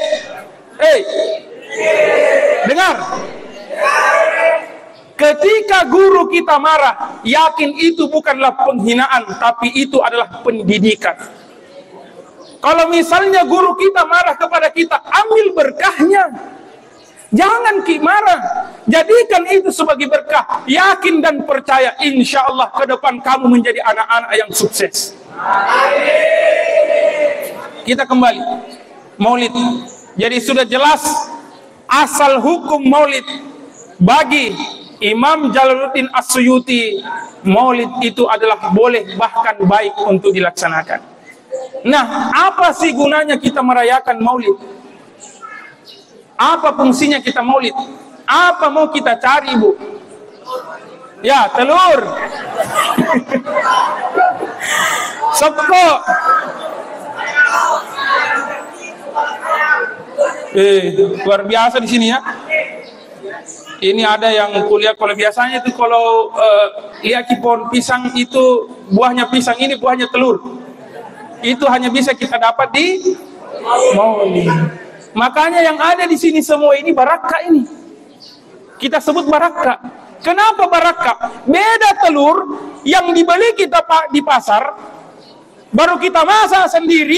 dengar. Ketika guru kita marah, yakin itu bukanlah penghinaan, tapi itu adalah pendidikan. Kalau misalnya guru kita marah kepada kita, ambil berkahnya. Jangan marah, jadikan itu sebagai berkah. Yakin dan percaya, insya Allah ke depan kamu menjadi anak-anak yang sukses. Kita kembali maulid. Jadi sudah jelas asal hukum maulid bagi Imam Jalaluddin As-Suyuti. Maulid itu adalah boleh bahkan baik untuk dilaksanakan. Nah, apa sih gunanya kita merayakan maulid? Apa fungsinya kita maulid? Apa mau kita cari Bu? Ya, telur. Soko. Luar biasa di sini ya. Ini ada yang kuliah, kalau biasanya itu kalau lihat pohon pisang itu buahnya pisang, ini buahnya telur. Itu hanya bisa kita dapat di Maulid. Makanya yang ada di sini semua ini baraka ini. Kita sebut baraka. Kenapa baraka? Beda telur yang dibeli kita di pasar, baru kita masak sendiri,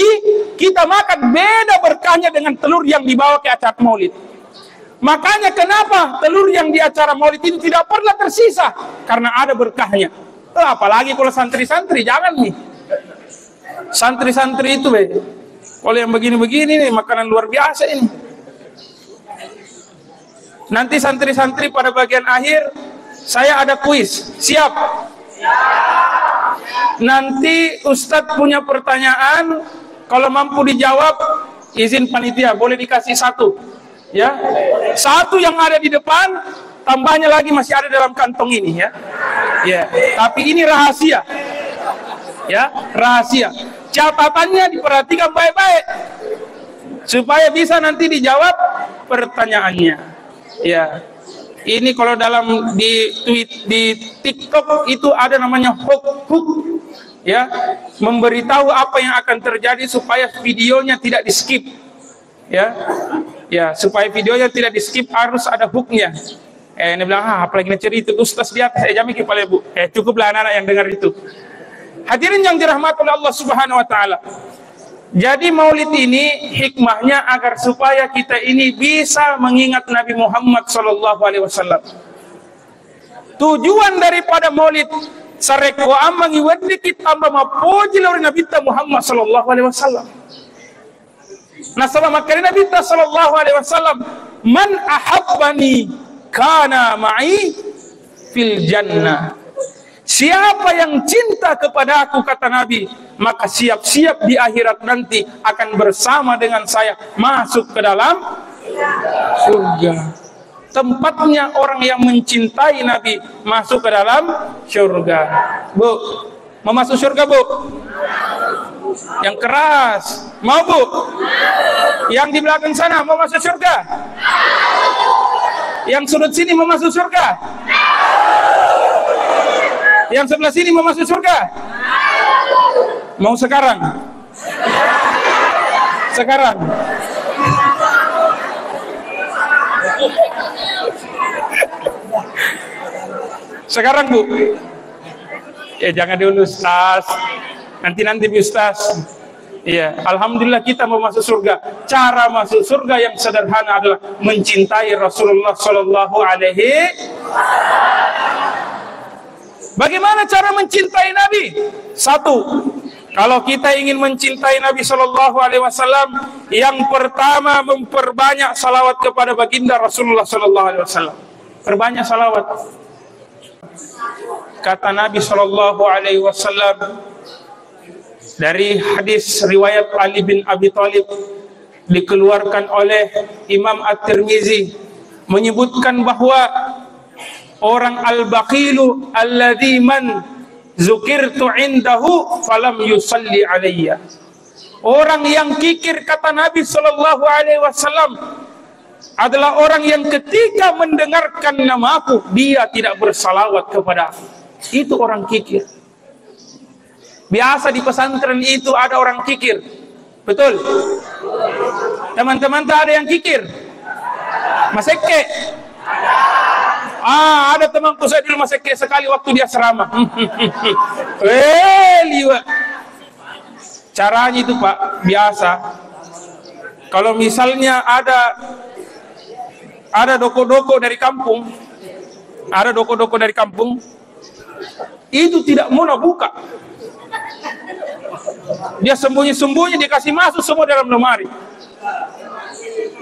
kita makan, beda berkahnya dengan telur yang dibawa ke acara Maulid. Makanya kenapa telur yang di acara Maulid itu tidak pernah tersisa? Karena ada berkahnya. Apalagi kalau santri-santri, jangan nih. Santri-santri itu, kalau yang begini-begini nih, makanan luar biasa ini. Nanti santri-santri pada bagian akhir, saya ada kuis. Siap? Nanti Ustadz punya pertanyaan, kalau mampu dijawab, izin panitia, boleh dikasih satu. Ya, satu yang ada di depan, tambahnya lagi masih ada dalam kantong ini ya. Ya, tapi ini rahasia. Ya, rahasia. Catatannya diperhatikan baik-baik supaya bisa nanti dijawab pertanyaannya. Ya. Ini kalau dalam di TikTok itu ada namanya hook. Ya, memberitahu apa yang akan terjadi supaya videonya tidak di-skip. Ya, supaya videonya tidak di-skip harus ada hooknya. Ini bilang, apalagi cerita Ustaz di atas, saya jamin kepala ibu. Cukuplah anak-anak yang dengar itu. Hadirin yang dirahmati oleh Allah Subhanahu wa taala. Jadi Maulid ini hikmahnya agar supaya kita ini bisa mengingat Nabi Muhammad sallallahu alaihi wasallam. Tujuan daripada Maulid sareko amang iwadi kita mapuji lawan Nabi Muhammad sallallahu alaihi wasallam. Nah, sama makanya Nabi sallallahu alaihi wasallam, man ahabbani kana ma'i fil jannah. Siapa yang cinta kepada aku, kata Nabi, maka siap-siap di akhirat nanti akan bersama dengan saya masuk ke dalam surga. Tempatnya orang yang mencintai Nabi masuk ke dalam surga. Bu, mau masuk surga, Bu? Yang keras. Mau, Bu? Yang di belakang sana mau masuk surga? Yang sudut sini mau masuk surga? Yang sebelah sini mau masuk surga? Mau sekarang? Sekarang? Sekarang, Bu? Ya jangan dulu, Ustaz. Nanti Ustaz. Iya, alhamdulillah kita mau masuk surga. Cara masuk surga yang sederhana adalah mencintai Rasulullah sallallahu alaihi. Bagaimana cara mencintai Nabi? Satu, kalau kita ingin mencintai Nabi sallallahu alaihi wasallam, yang pertama memperbanyak salawat kepada baginda Rasulullah sallallahu alaihi wasallam. Perbanyak salawat. Kata Nabi sallallahu alaihi wasallam dari hadis riwayat Ali bin Abi Thalib, dikeluarkan oleh Imam At-Tirmizi, menyebutkan bahwa orang al-baqilu alladzi man zukirtu indahu falam yusalli alayya. Orang yang kikir, kata Nabi sallallahu alaihi wasallam, adalah orang yang ketika mendengarkan namaku dia tidak bersalawat kepada aku. Itu orang kikir. Biasa di pesantren itu ada orang kikir. Betul? Teman-teman tak ada yang kikir? Mas Eke? Ada temanku saya dulu Mas Eke sekali waktu dia ceramah. Liwa. Caranya itu Pak, biasa. Kalau misalnya ada doko-doko dari kampung, itu tidak mau buka. Dia sembunyi-sembunyi, dikasih masuk semua dalam lemari.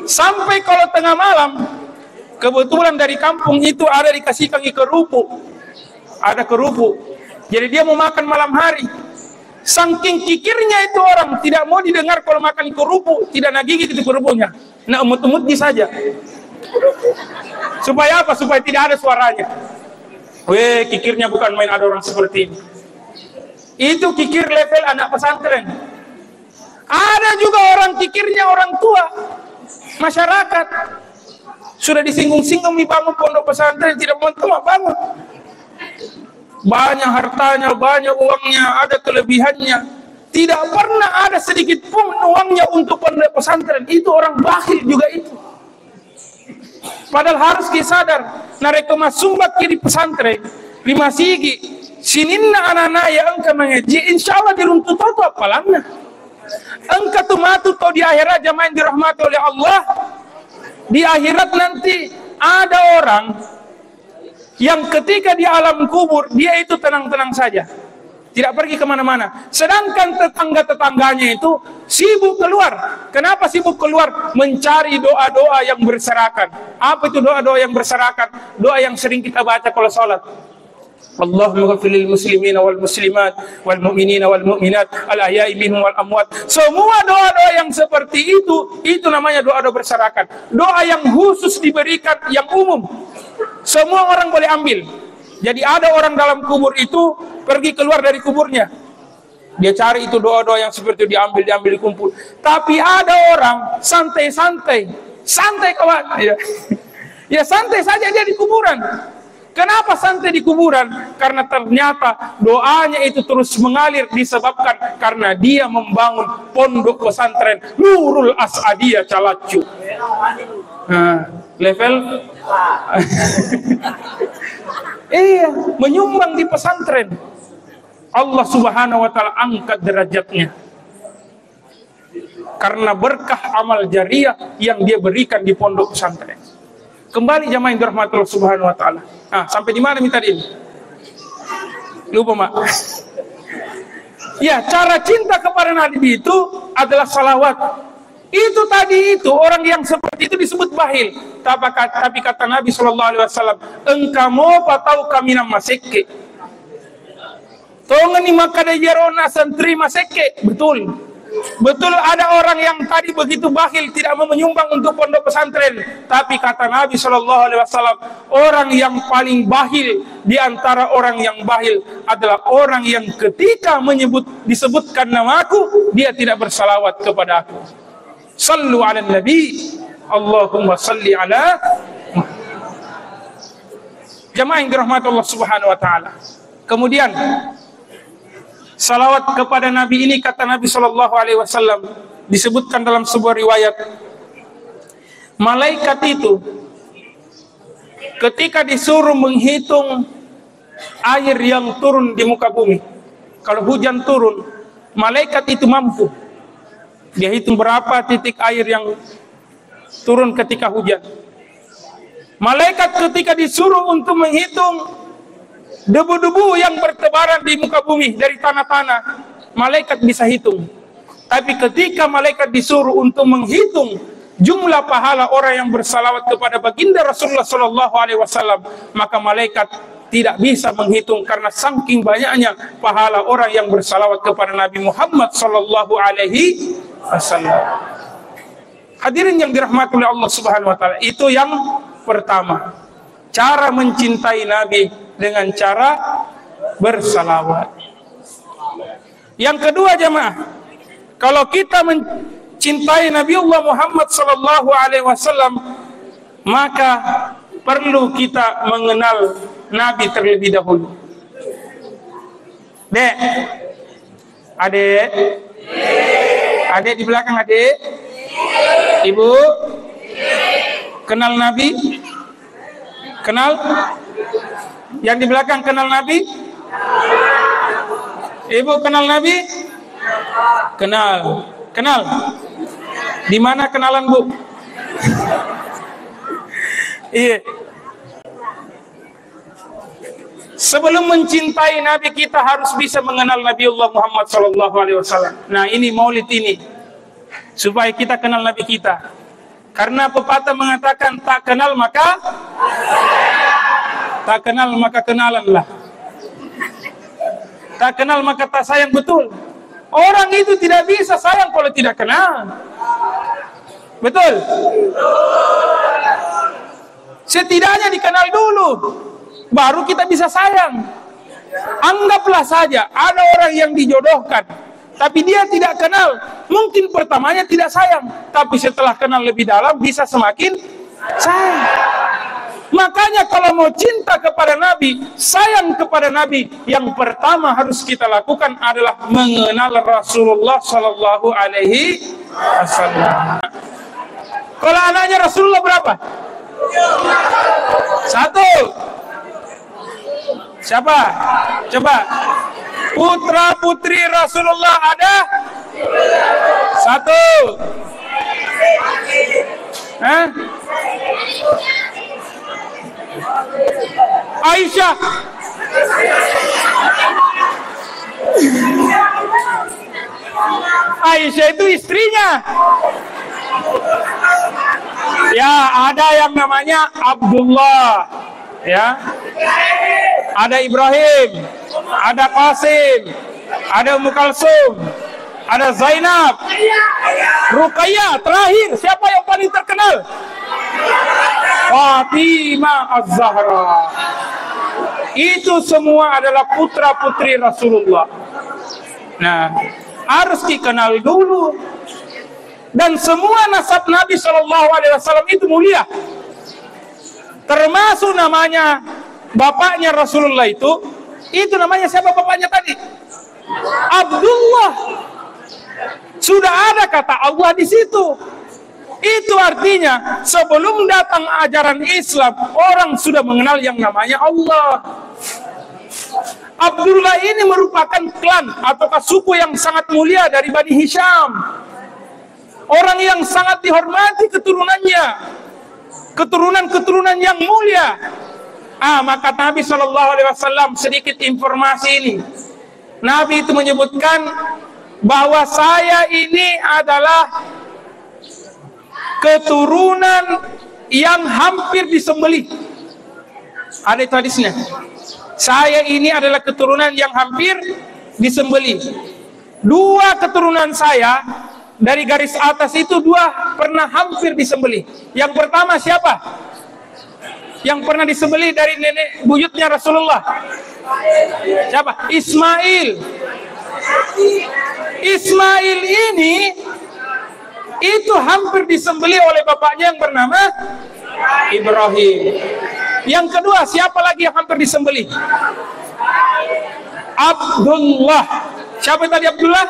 Sampai kalau tengah malam, kebetulan dari kampung itu ada dikasihkan kerupuk. Ada kerupuk. Jadi dia mau makan malam hari. Saking kikirnya itu orang, tidak mau didengar kalau makan kerupuk, tidak nak gigit itu kerupuknya. Nak umut-umut saja. Supaya apa? Supaya tidak ada suaranya. Weh, kikirnya bukan main, ada orang seperti ini. Itu kikir level anak pesantren. Ada juga orang kikirnya orang tua, masyarakat. Sudah disinggung-singgung dibangun pondok pesantren, tidak mau bangun. Banyak hartanya, banyak uangnya, ada kelebihannya. Tidak pernah ada sedikit pun uangnya untuk pondok pesantren. Itu orang bakhil juga itu. Padahal harus disadar, nareko masumbat kiri pesantren, lima sigi, sininna anak-anak ya engkau mengaji, insya Allah diruntut itu apalana. Engkau tuh matu di akhirat jamaah dirahmati oleh Allah. Di akhirat nanti ada orang yang ketika di alam kubur dia itu tenang-tenang saja, tidak pergi kemana-mana. Sedangkan tetangga-tetangganya itu sibuk keluar. Kenapa sibuk keluar? Mencari doa-doa yang berserakan. Apa itu doa-doa yang berserakan? Doa yang sering kita baca kalau sholat. Allahumma ghafir lil muslimina wal muslimat wal mu'minina wal mu'minat al ahya'i minhum wal amwat. Semua doa-doa yang seperti itu namanya doa-doa berserakan. Doa yang khusus diberikan, yang umum. Semua orang boleh ambil. Jadi ada orang dalam kubur itu pergi keluar dari kuburnya, dia cari itu doa-doa yang seperti itu, diambil dikumpul. Tapi ada orang santai kawan, ya santai saja dia di kuburan. Kenapa santai di kuburan? Karena ternyata doanya itu terus mengalir disebabkan karena dia membangun pondok pesantren Nurul Asadiyah Calacu. Level iya, menyumbang di pesantren. Allah Subhanahu wa taala angkat derajatnya karena berkah amal jariah yang dia berikan di pondok pesantren. Kembali jamaah yang dirahmati Allah Subhanahu wa taala. Sampai di mana minta ini? Lupa, Mak. Ya, cara cinta kepada Nabi itu adalah salawat. Itu tadi itu orang yang seperti itu disebut bahil. Tapi kata Nabi SAW, engkau mau patau kami nama seke. Tongan ni maka de jerona santri maseke. Betul ada orang yang tadi begitu bakhil, tidak mau menyumbang untuk pondok pesantren. Tapi kata Nabi SAW, orang yang paling bakhil di antara orang yang bakhil adalah orang yang ketika disebutkan namaku, dia tidak bersalawat kepada aku. Sallu ala Nabi, Allahumma salli ala jamaah yang dirahmati Allah Subhanahu wa taala. Kemudian salawat kepada Nabi ini kata Nabi SAW disebutkan dalam sebuah riwayat, malaikat itu ketika disuruh menghitung air yang turun di muka bumi, kalau hujan turun, malaikat itu mampu dia hitung berapa titik air yang turun ketika hujan. Malaikat ketika disuruh untuk menghitung debu-debu yang bertebaran di muka bumi dari tanah-tanah, malaikat bisa hitung. Tapi ketika malaikat disuruh untuk menghitung jumlah pahala orang yang bersalawat kepada baginda Rasulullah SAW, maka malaikat tidak bisa menghitung karena saking banyaknya pahala orang yang bersalawat kepada Nabi Muhammad SAW. Hadirin yang dirahmati oleh Allah Subhanahu wa taala, itu yang pertama, cara mencintai Nabi dengan cara bersalawat. Yang kedua jamaah, kalau kita mencintai Nabiullah Muhammad SAW, maka perlu kita mengenal Nabi terlebih dahulu. Dek, adik di belakang, adik, ibu, kenal Nabi? Kenal? Yang di belakang kenal Nabi? Ibu kenal Nabi? Kenal. Di mana kenalan, Bu? Iya. Sebelum mencintai Nabi, kita harus bisa mengenal Nabiullah Muhammad SAW. Nah, ini maulid ini supaya kita kenal Nabi kita. Karena pepatah mengatakan tak kenal maka kenalanlah. Tak kenal maka tak sayang. Betul. Orang itu tidak bisa sayang kalau tidak kenal. Betul. Setidaknya dikenal dulu. baru kita bisa sayang. Anggaplah saja ada orang yang dijodohkan, tapi dia tidak kenal. Mungkin pertamanya tidak sayang, tapi setelah kenal lebih dalam bisa semakin sayang. Makanya kalau mau cinta kepada Nabi, sayang kepada Nabi, yang pertama harus kita lakukan adalah mengenal Rasulullah Sallallahu Alaihi Wasallam. Kalau anaknya Rasulullah berapa? 1. Siapa? Coba. Putra putri Rasulullah ada? 1. Hah? Aisyah. Aisyah itu istrinya. Ya, ada yang namanya Abdullah, ya. Ada Ibrahim, ada Qasim, ada Ummu Kalsum, ada Zainab, Ruqayyah. Terakhir, siapa yang paling terkenal? Fatimah Az-Zahra. Itu semua adalah putra-putri Rasulullah. Nah, harus dikenal dulu. Dan semua nasab Nabi SAW itu mulia. Termasuk namanya bapaknya Rasulullah itu namanya siapa bapaknya tadi? Abdullah. Sudah ada kata Allah di situ. Itu artinya sebelum datang ajaran Islam, orang sudah mengenal yang namanya Allah. Abdullah ini merupakan klan atau suku yang sangat mulia dari Bani Hisham. Orang yang sangat dihormati keturunannya. Keturunan-keturunan yang mulia. Maka Nabi SAW sedikit informasi ini. Nabi itu menyebutkan bahwa saya ini adalah keturunan yang hampir disembelih. Ada itu hadisnya. Saya ini adalah keturunan yang hampir disembelih. 2 keturunan saya dari garis atas itu 2 pernah hampir disembelih. Yang pertama siapa? Yang pernah disembelih dari nenek buyutnya Rasulullah. Siapa? Ismail. Ismail ini itu hampir disembelih oleh bapaknya yang bernama Ibrahim. Yang kedua, siapa lagi yang hampir disembelih? Abdullah. Siapa tadi Abdullah?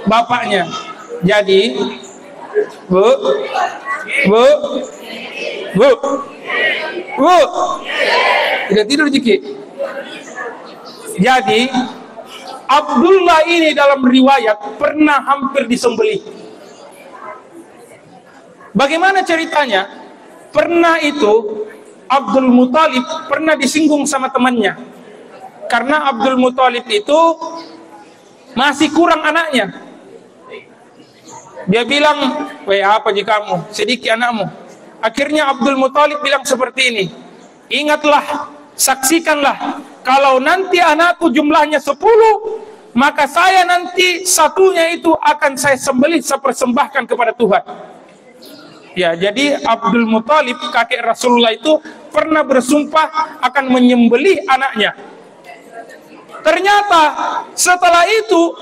Bapaknya. Jadi, Bu. Tidak tidur Jiki. Jadi, Abdullah ini dalam riwayat pernah hampir disembelih. Bagaimana ceritanya? Pernah itu Abdul Muthalib pernah disinggung sama temannya. Karena Abdul Muthalib itu masih kurang anaknya. Dia bilang, "Weh, apa ji kamu? Sedikit anakmu." Akhirnya Abdul Muthalib bilang seperti ini, "Ingatlah, saksikanlah, kalau nanti anakku jumlahnya 10, maka saya nanti satunya itu akan saya sembelih, saya persembahkan kepada Tuhan." Ya, jadi Abdul Muthalib, kakek Rasulullah itu pernah bersumpah akan menyembelih anaknya. Ternyata setelah itu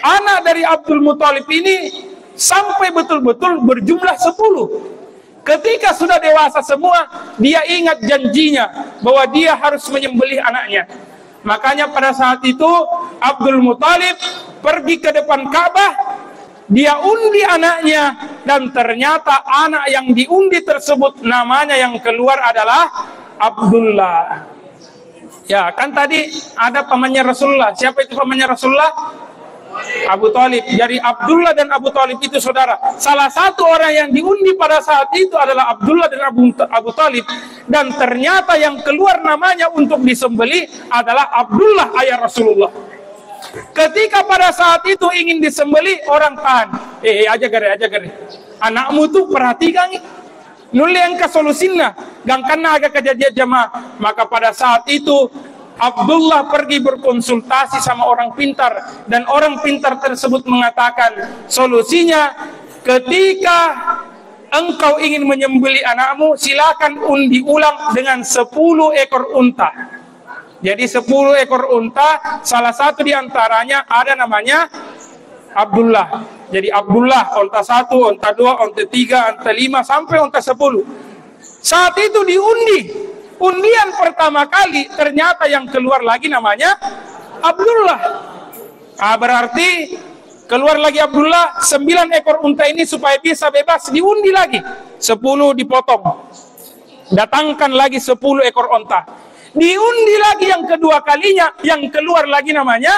anak dari Abdul Muthalib ini sampai betul-betul berjumlah 10. Ketika sudah dewasa semua, dia ingat janjinya bahwa dia harus menyembelih anaknya. Makanya pada saat itu Abdul Muthalib pergi ke depan Ka'bah, dia undi anaknya, dan ternyata anak yang diundi tersebut namanya yang keluar adalah Abdullah. Ya, kan tadi ada pamannya Rasulullah. Siapa itu pamannya Rasulullah? Abu Thalib. Jadi Abdullah dan Abu Thalib itu saudara. Salah satu orang yang diundi pada saat itu adalah Abdullah dan Abu Thalib. Dan ternyata yang keluar namanya untuk disembelih adalah Abdullah ayah Rasulullah. Ketika pada saat itu ingin disembelih, orang tahan. Aja gare. Anakmu tuh perhatikan nih. Nulian ka solusinya, gangkana agak kejadian jamaah. Maka pada saat itu Abdullah pergi berkonsultasi sama orang pintar, dan orang pintar tersebut mengatakan solusinya ketika engkau ingin menyembeli anakmu, silakan undi ulang dengan 10 ekor unta. Jadi 10 ekor unta, salah satu diantaranya ada namanya Abdullah. Jadi Abdullah, unta 1, unta 2, unta 3, unta 5, sampai unta 10. Saat itu diundi. Undian pertama kali ternyata yang keluar lagi namanya Abdullah. Berarti keluar lagi Abdullah, 9 ekor unta ini supaya bisa bebas diundi lagi. 10 dipotong. Datangkan lagi 10 ekor unta. Diundi lagi yang kedua kalinya, yang keluar lagi namanya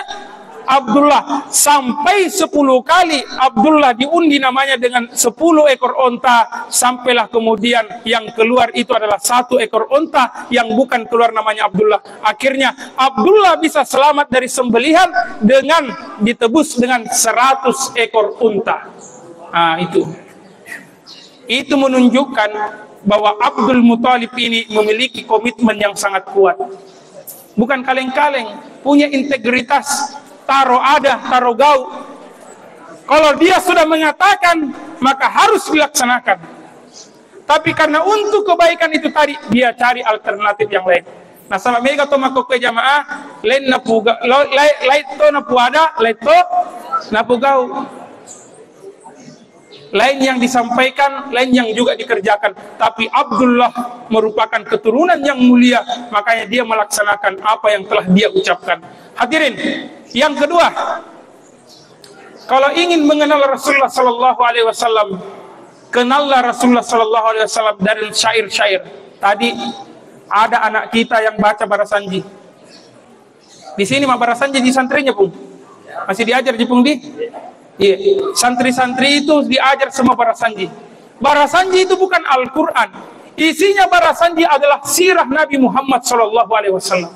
Abdullah. Sampai 10 kali Abdullah diundi namanya dengan 10 ekor unta. Sampailah kemudian yang keluar itu adalah 1 ekor unta yang bukan keluar namanya Abdullah. Akhirnya Abdullah bisa selamat dari sembelihan dengan ditebus dengan 100 ekor unta. Itu menunjukkan bahwa Abdul Muthalib ini memiliki komitmen yang sangat kuat. Bukan kaleng-kaleng, punya integritas, taruh ada, taruh gau. Kalau dia sudah mengatakan, maka harus dilaksanakan. Tapi karena untuk kebaikan itu tadi, dia cari alternatif yang lain. Nah, sama mega to makoke jamaah, lain napuga, lain to napuada, lain to napugau. Lain yang disampaikan, lain yang juga dikerjakan. Tapi Abdullah merupakan keturunan yang mulia, makanya dia melaksanakan apa yang telah dia ucapkan. Hadirin, yang kedua, kalau ingin mengenal Rasulullah sallallahu alaihi wasallam, kenallah Rasulullah sallallahu alaihi wasallam dari syair-syair. Tadi ada anak kita yang baca Barasanji. Di sini mah Barasanji di santrinya, Pung. Masih diajar di Pung di? Iya, santri-santri itu diajar semua Barasanji. Barasanji itu bukan Al-Quran. Isinya Barasanji adalah sirah Nabi Muhammad SAW.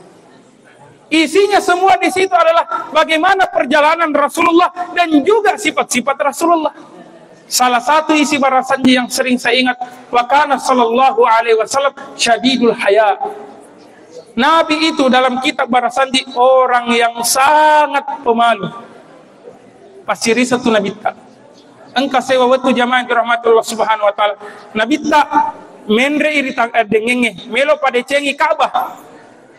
Isinya semua di situ adalah bagaimana perjalanan Rasulullah dan juga sifat-sifat Rasulullah. Salah satu isi Barasanji yang sering saya ingat, wa kana sallallahu alaihi wasallam syadidul haya. Nabi itu dalam kitab Barasanji orang yang sangat pemalu. Pasiri satu Nabi tak. Engkau sewa waktu jamaah rahmatullah subhanahu wa ta'ala. Nabi tak mendre iri dengenge melo pada cengi Ka'bah.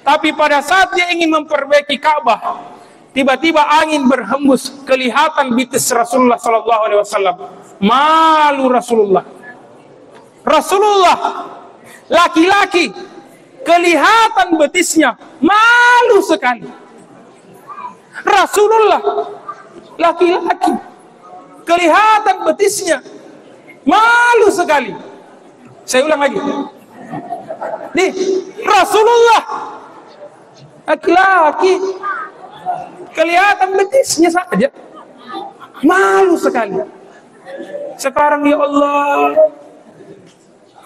Tapi pada saat dia ingin memperbaiki Ka'bah, tiba-tiba angin berhembus, kelihatan bitis Rasulullah sallallahu alaihi wasallam. Malu Rasulullah. Rasulullah laki-laki, kelihatan betisnya, malu sekali. Rasulullah laki-laki, kelihatan betisnya, malu sekali. Saya ulang lagi. Nih, Rasulullah laki-laki, kelihatan betisnya saja, malu sekali. Sekarang ya Allah,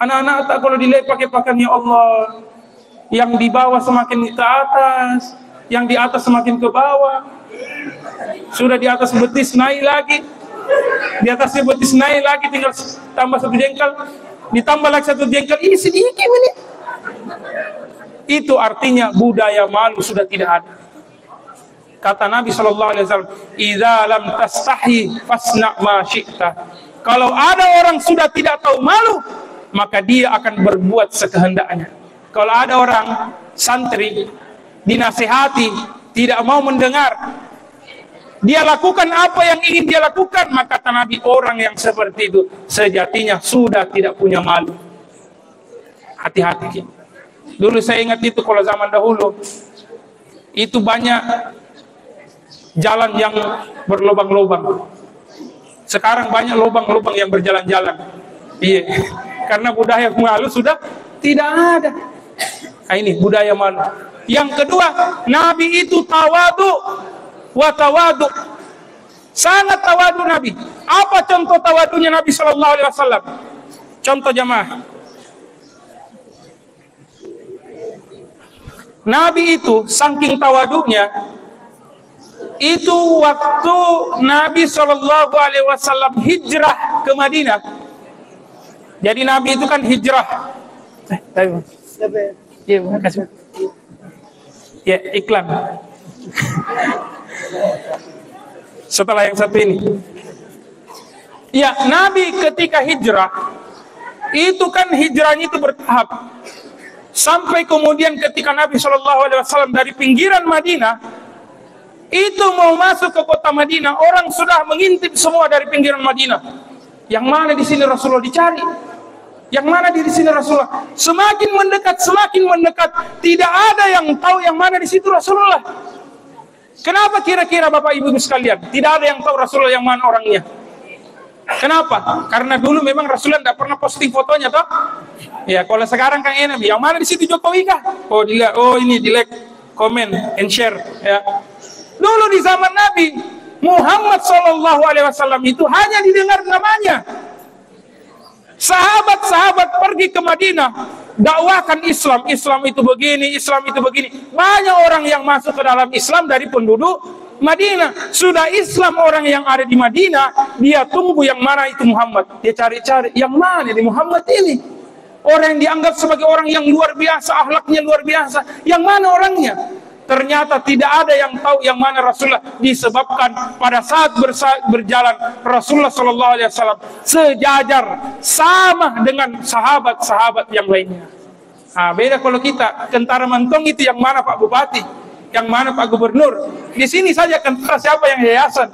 anak-anak tak kalau dilihat pakai pakaian ya Allah, yang di bawah semakin ke atas, yang di atas semakin ke bawah. Sudah di atas betis naik lagi, di atasnya betis naik lagi, tinggal tambah 1 jengkal, ditambah lagi 1 jengkal, ini sedikit ini. Itu artinya budaya malu sudah tidak ada. Kata Nabi SAW, idza lam tastahi fasna ma syi'ta. Kalau ada orang sudah tidak tahu malu, maka dia akan berbuat sekehendaknya. Kalau ada orang santri dinasihati tidak mau mendengar, dia lakukan apa yang ingin dia lakukan, maka kata Nabi, orang yang seperti itu sejatinya sudah tidak punya malu. Hati-hati. Dulu saya ingat itu kalau zaman dahulu itu banyak jalan yang berlubang-lubang. Sekarang banyak lubang-lubang yang berjalan-jalan. Iya, karena budaya malu sudah tidak ada. Nah, ini budaya malu. Yang kedua, Nabi itu tawadu wa tawadu. Sangat tawadu Nabi. Apa contoh tawadunya Nabi sallallahu alaihi wasallam? Contoh jamaah. Nabi itu saking tawadunya, itu waktu Nabi sallallahu alaihi wasallam hijrah ke Madinah. Jadi Nabi itu kan hijrah. Ya, makasih. Ya, iklan. Setelah yang satu ini. Ya, Nabi ketika hijrah Itu kan hijrahnya itu bertahap. Sampai kemudian ketika Nabi SAW dari pinggiran Madinah itu mau masuk ke kota Madinah, orang sudah mengintip semua dari pinggiran Madinah. Yang mana di sini Rasulullah dicari? Yang mana di sini Rasulullah? Semakin mendekat, tidak ada yang tahu yang mana di situ Rasulullah. Kenapa kira-kira Bapak Ibu sekalian? Tidak ada yang tahu Rasulullah yang mana orangnya. Kenapa? Karena dulu memang Rasulullah tidak pernah posting fotonya, toh? Ya, kalau sekarang kan enak, yang mana di situ Jokowi kah? Oh, dilihat, oh ini di like, comment, and share. Ya. Dulu di zaman Nabi Muhammad SAW itu hanya didengar namanya. Sahabat-sahabat pergi ke Madinah, dakwahkan Islam. Islam itu begini, Islam itu begini. Banyak orang yang masuk ke dalam Islam dari penduduk Madinah. Sudah Islam orang yang ada di Madinah, dia tunggu yang mana itu Muhammad. Dia cari-cari yang mana di Muhammad ini. Orang yang dianggap sebagai orang yang luar biasa, akhlaknya luar biasa. Yang mana orangnya? Ternyata tidak ada yang tahu yang mana Rasulullah, disebabkan pada saat berjalan Rasulullah SAW sejajar sama dengan sahabat-sahabat yang lainnya. Nah, beda kalau kita tentara mentong itu yang mana Pak Bupati, yang mana Pak Gubernur. Di sini saja tentara siapa yang yayasan.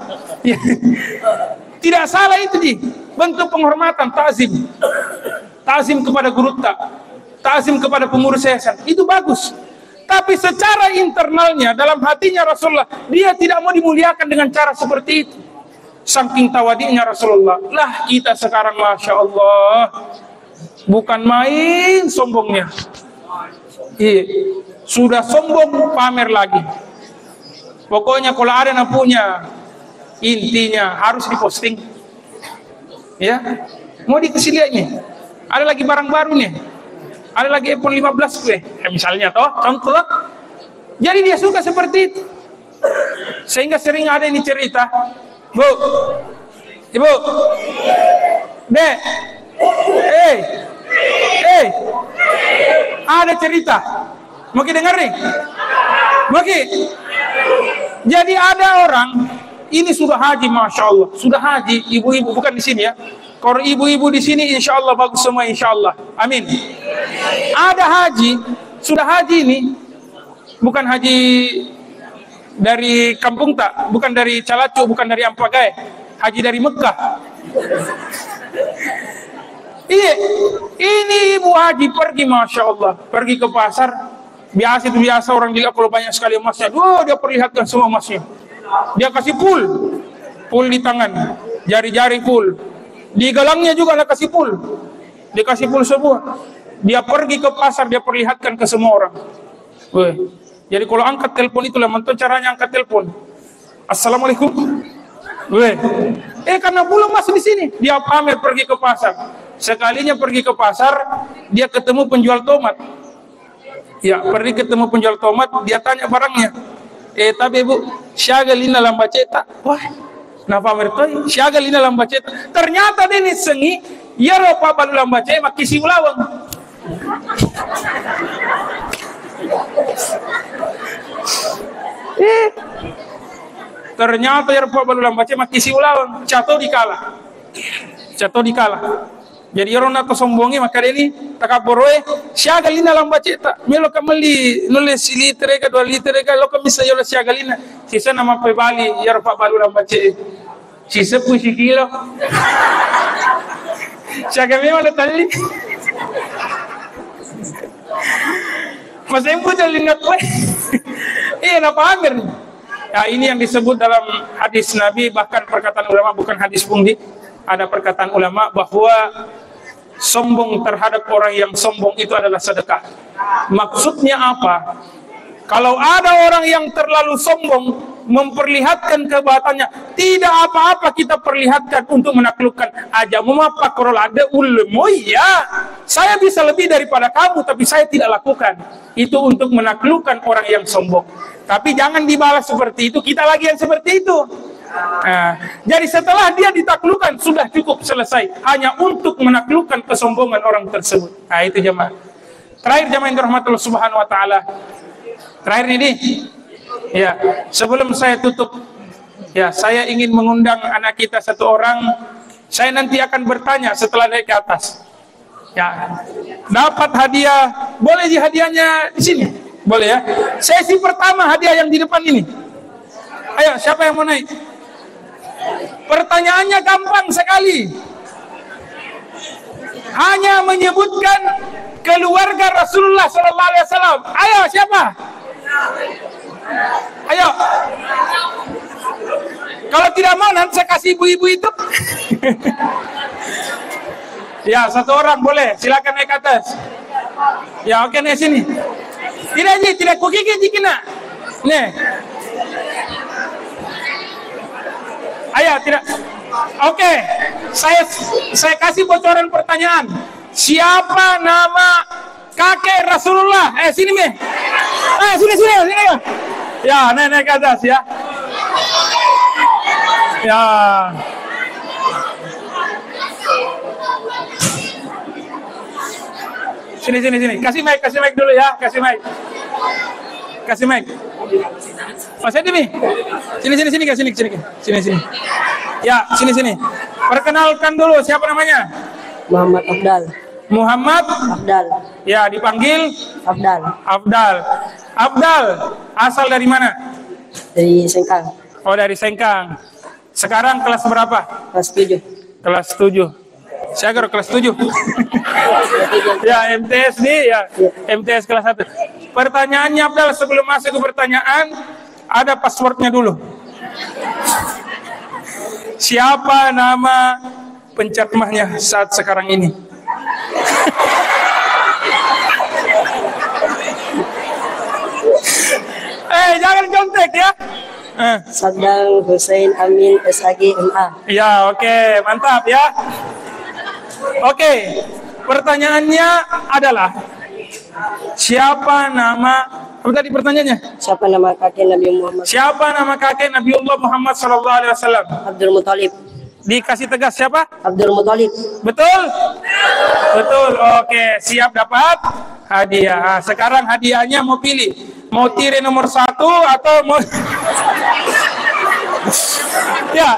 Tidak salah itu di bentuk penghormatan, ta'zim. Ta'zim kepada guru tak, ta'zim kepada pengurus yayasan, itu bagus. Tapi secara internalnya, dalam hatinya Rasulullah, dia tidak mau dimuliakan dengan cara seperti itu. Saking tawadinya Rasulullah. Lah kita sekarang Masya Allah, bukan main sombongnya. Iya, sudah sombong pamer lagi. Pokoknya kalau ada yang punya, intinya harus diposting. Ya, mau dikasih lihatnya. Ada lagi barang baru nih, ada lagi iPhone 15 gue, misalnya toh, contoh. Jadi dia suka seperti itu. Sehingga sering ada ini cerita, Bu, Ibu, Dek, ada cerita. Mau kita dengar nih? Oke. Jadi ada orang, ini sudah haji, Masya Allah, sudah haji, ibu-ibu bukan di sini ya. Kalau ibu-ibu di sini, insya Allah bagus semua, insya Allah. Amin. Ada haji, sudah haji ini, bukan haji dari kampung tak, bukan dari Calacu, bukan dari Ampagai, haji dari Mekah. Iya, ini ibu haji pergi, Masya Allah, pergi ke pasar. Biasa itu biasa orang gila kalau banyak sekali emasnya. Dia perlihatkan semua emasnya. Dia kasih pul di tangan, jari-jari pul. Di galangnya juga ada kasih pul. Dia kasih pul semua. Dia pergi ke pasar, dia perlihatkan ke semua orang. Weh. Jadi kalau angkat telepon itu lah, mantu caranya angkat telepon. Assalamualaikum. Weh. Karena pula masih di sini, dia pamer pergi ke pasar. Sekalinya pergi ke pasar, dia ketemu penjual tomat. Ya, pergi ketemu penjual tomat, dia tanya barangnya. Tapi Bu, syagalina lamba cetak. Wah. Nah pamer toy, syagalina lamba cetak. Ternyata dia ni sengi, ya ropa balu lamba cetak makisi ulawang. Ternyata ya ropa balu lamba cetak makisi ulawang. Cato dikala. Jadi orang nak sombongi maka dia ni takaboroe, syagalina lamba cetak. Melo kamali nulis liter ke 2 liter ke lo kamisa yola syagalina. Sisa nama pebali ya ropa balu lamba cetak. Sisa puisi kilo. Syagalina ada tali. Masa yang punya lingat gue. Nak pamer. Ya, ini yang disebut dalam hadis Nabi, bahkan perkataan ulama, bukan hadis pungdi. Ada perkataan ulama bahwa sombong terhadap orang yang sombong itu adalah sedekah. Maksudnya apa? Kalau ada orang yang terlalu sombong, memperlihatkan kehebatannya, tidak apa-apa kita perlihatkan untuk menaklukkan. Aja memapak kalau ada ulemu, ya saya bisa lebih daripada kamu, tapi saya tidak lakukan. Itu untuk menaklukkan orang yang sombong. Tapi jangan dibalas seperti itu, kita lagi yang seperti itu. Jadi setelah dia ditaklukkan, sudah cukup, selesai. Hanya untuk menaklukkan kesombongan orang tersebut. Itu jemaah. Terakhir jemaah yang dirahmati Allah Subhanahu Wa Taala. Terakhir ini, ya, sebelum saya tutup, ya, saya ingin mengundang anak kita satu orang. Saya nanti akan bertanya setelah naik ke atas. Ya, dapat hadiah. Boleh di hadiahnya di sini? Boleh ya. Sesi pertama hadiah yang di depan ini. Ayo, siapa yang mau naik? Pertanyaannya gampang sekali. Hanya menyebutkan keluarga Rasulullah SAW. Ayo, siapa? Ayo. Kalau tidak mau nanti saya kasih ibu-ibu itu. Ya, satu orang boleh. Silakan naik ke atas. Ya, oke, naik sini. Tidak, Ji, tidak kukiki jikina. Nih. Ayo, tidak. Oke. Saya kasih bocoran pertanyaan. Siapa nama kakek Rasulullah? Sini, Mi. Sini. Ya, naik ke atas ya. Ya. Sini. Kasih mic dulu ya, kasih mic. Mas Edi nih. Sini. Ya, sini. Perkenalkan dulu siapa namanya? Muhammad Abdal. Muhammad Abdal. Ya, dipanggil Abdal. Abdal, asal dari mana? Dari Sengkang. Oh, dari Sengkang. Sekarang kelas berapa? Kelas 7. Kelas 7. Saya kira kelas 7. Ya, MTS nih ya. MTS kelas 1. Pertanyaannya Abdal, sebelum masuk ke pertanyaan, ada passwordnya dulu. Siapa nama penceramahnya saat sekarang ini? Jangan contek ya. Saddam Hussein Amin SAG MA. Ya, oke, mantap ya. Oke, pertanyaannya adalah siapa nama, apa tadi pertanyaannya? Siapa nama kakek Nabi Muhammad? Siapa nama kakek Nabiullah Muhammad SAW? Abdul Muthalib. Dikasih tegas siapa? Abdul Muthalib. Betul? Betul, oke, siap dapat hadiah. Sekarang hadiahnya mau pilih, mau tirai nomor 1 atau mau ya.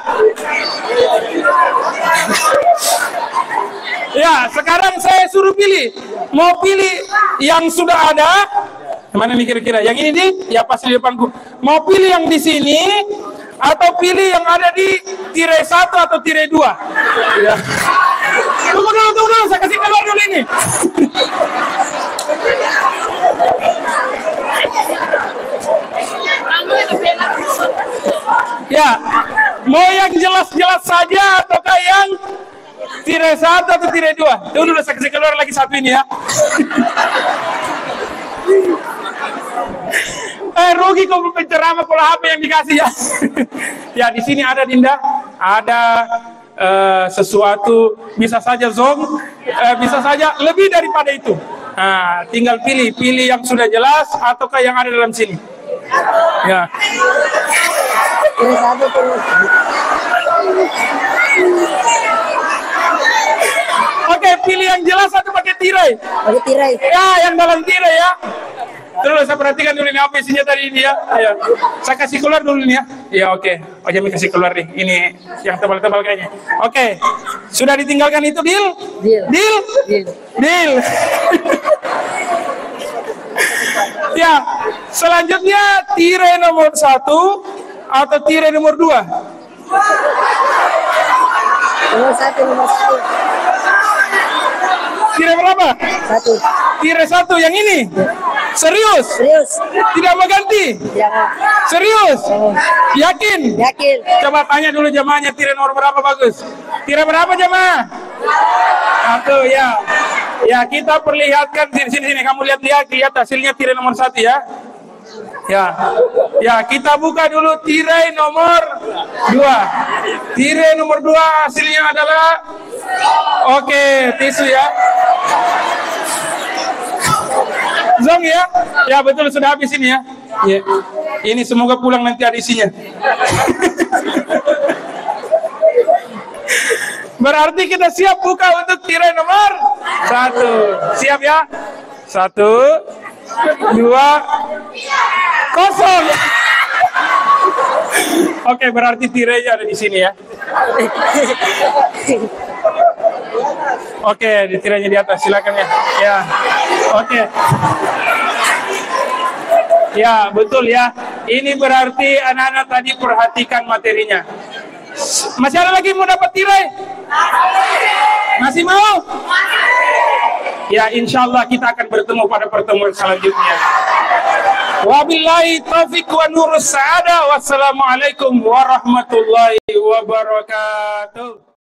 Ya, sekarang saya suruh pilih. Mau pilih yang sudah ada? Mana nih kira-kira? Yang ini nih? Ya pasti di depanku. Mau pilih yang di sini atau pilih yang ada di tirai 1 atau tirai 2? Ya. Tunggu dulu, saya kasih keluar dulu ini. Ya, mau yang jelas-jelas saja ataukah yang tirai 1 atau tirai 2? Tunggu dulu, saya kasih keluar lagi satu ini ya. Rugi kau penceramah kalau HP yang dikasih ya. Ya, di sini ada Dinda, ada sesuatu, bisa saja zong, bisa saja lebih daripada itu. Nah, tinggal pilih yang sudah jelas ataukah yang ada dalam sini. Ya. Oke, pilih yang jelas atau pakai tirai? Pakai tirai. Ya, yang dalam tirai ya. Terus saya perhatikan dulu ini apa isinya tadi ini ya. Ayo. Saya kasih keluar dulu nih ya. Ya, oke. Oh, Jami kasih keluar nih. Ini yang tebal-tebal kayaknya. Oke. Sudah ditinggalkan itu, deal? Deal. Ya, selanjutnya tirai nomor 1 atau tirai nomor 2? Nomor 1. Tirai berapa? 1. Tirai 1 yang ini? Serius? Tidak mau ganti? Jangan. Serius? Yakin? Yakin. Coba tanya dulu jamaahnya tirai nomor berapa bagus? Tirai berapa jamaah? 1 ya. Ya, kita perlihatkan sini. Kamu lihat hasilnya tirai nomor 1 ya. Ya, kita buka dulu tirai nomor 2. Tirai nomor 2 hasilnya adalah oke, tisu ya. Zong ya? Ya betul, sudah habis ini ya. Ya. Ini semoga pulang nanti ada isinya. Berarti kita siap buka untuk tirai nomor 1. Siap ya? 1, 2, kosong. Oke, berarti tirainya ada di sini ya. Oke, ditiranya di atas, silakan ya. Ya, oke. Ya, betul ya. Ini berarti anak-anak tadi perhatikan materinya. Masih ada lagi mau dapat tirai? Masih mau? Ya, insya Allah kita akan bertemu pada pertemuan selanjutnya. Wabillahi taufiq wa nurus sa'adah. Wassalamualaikum warahmatullahi wabarakatuh.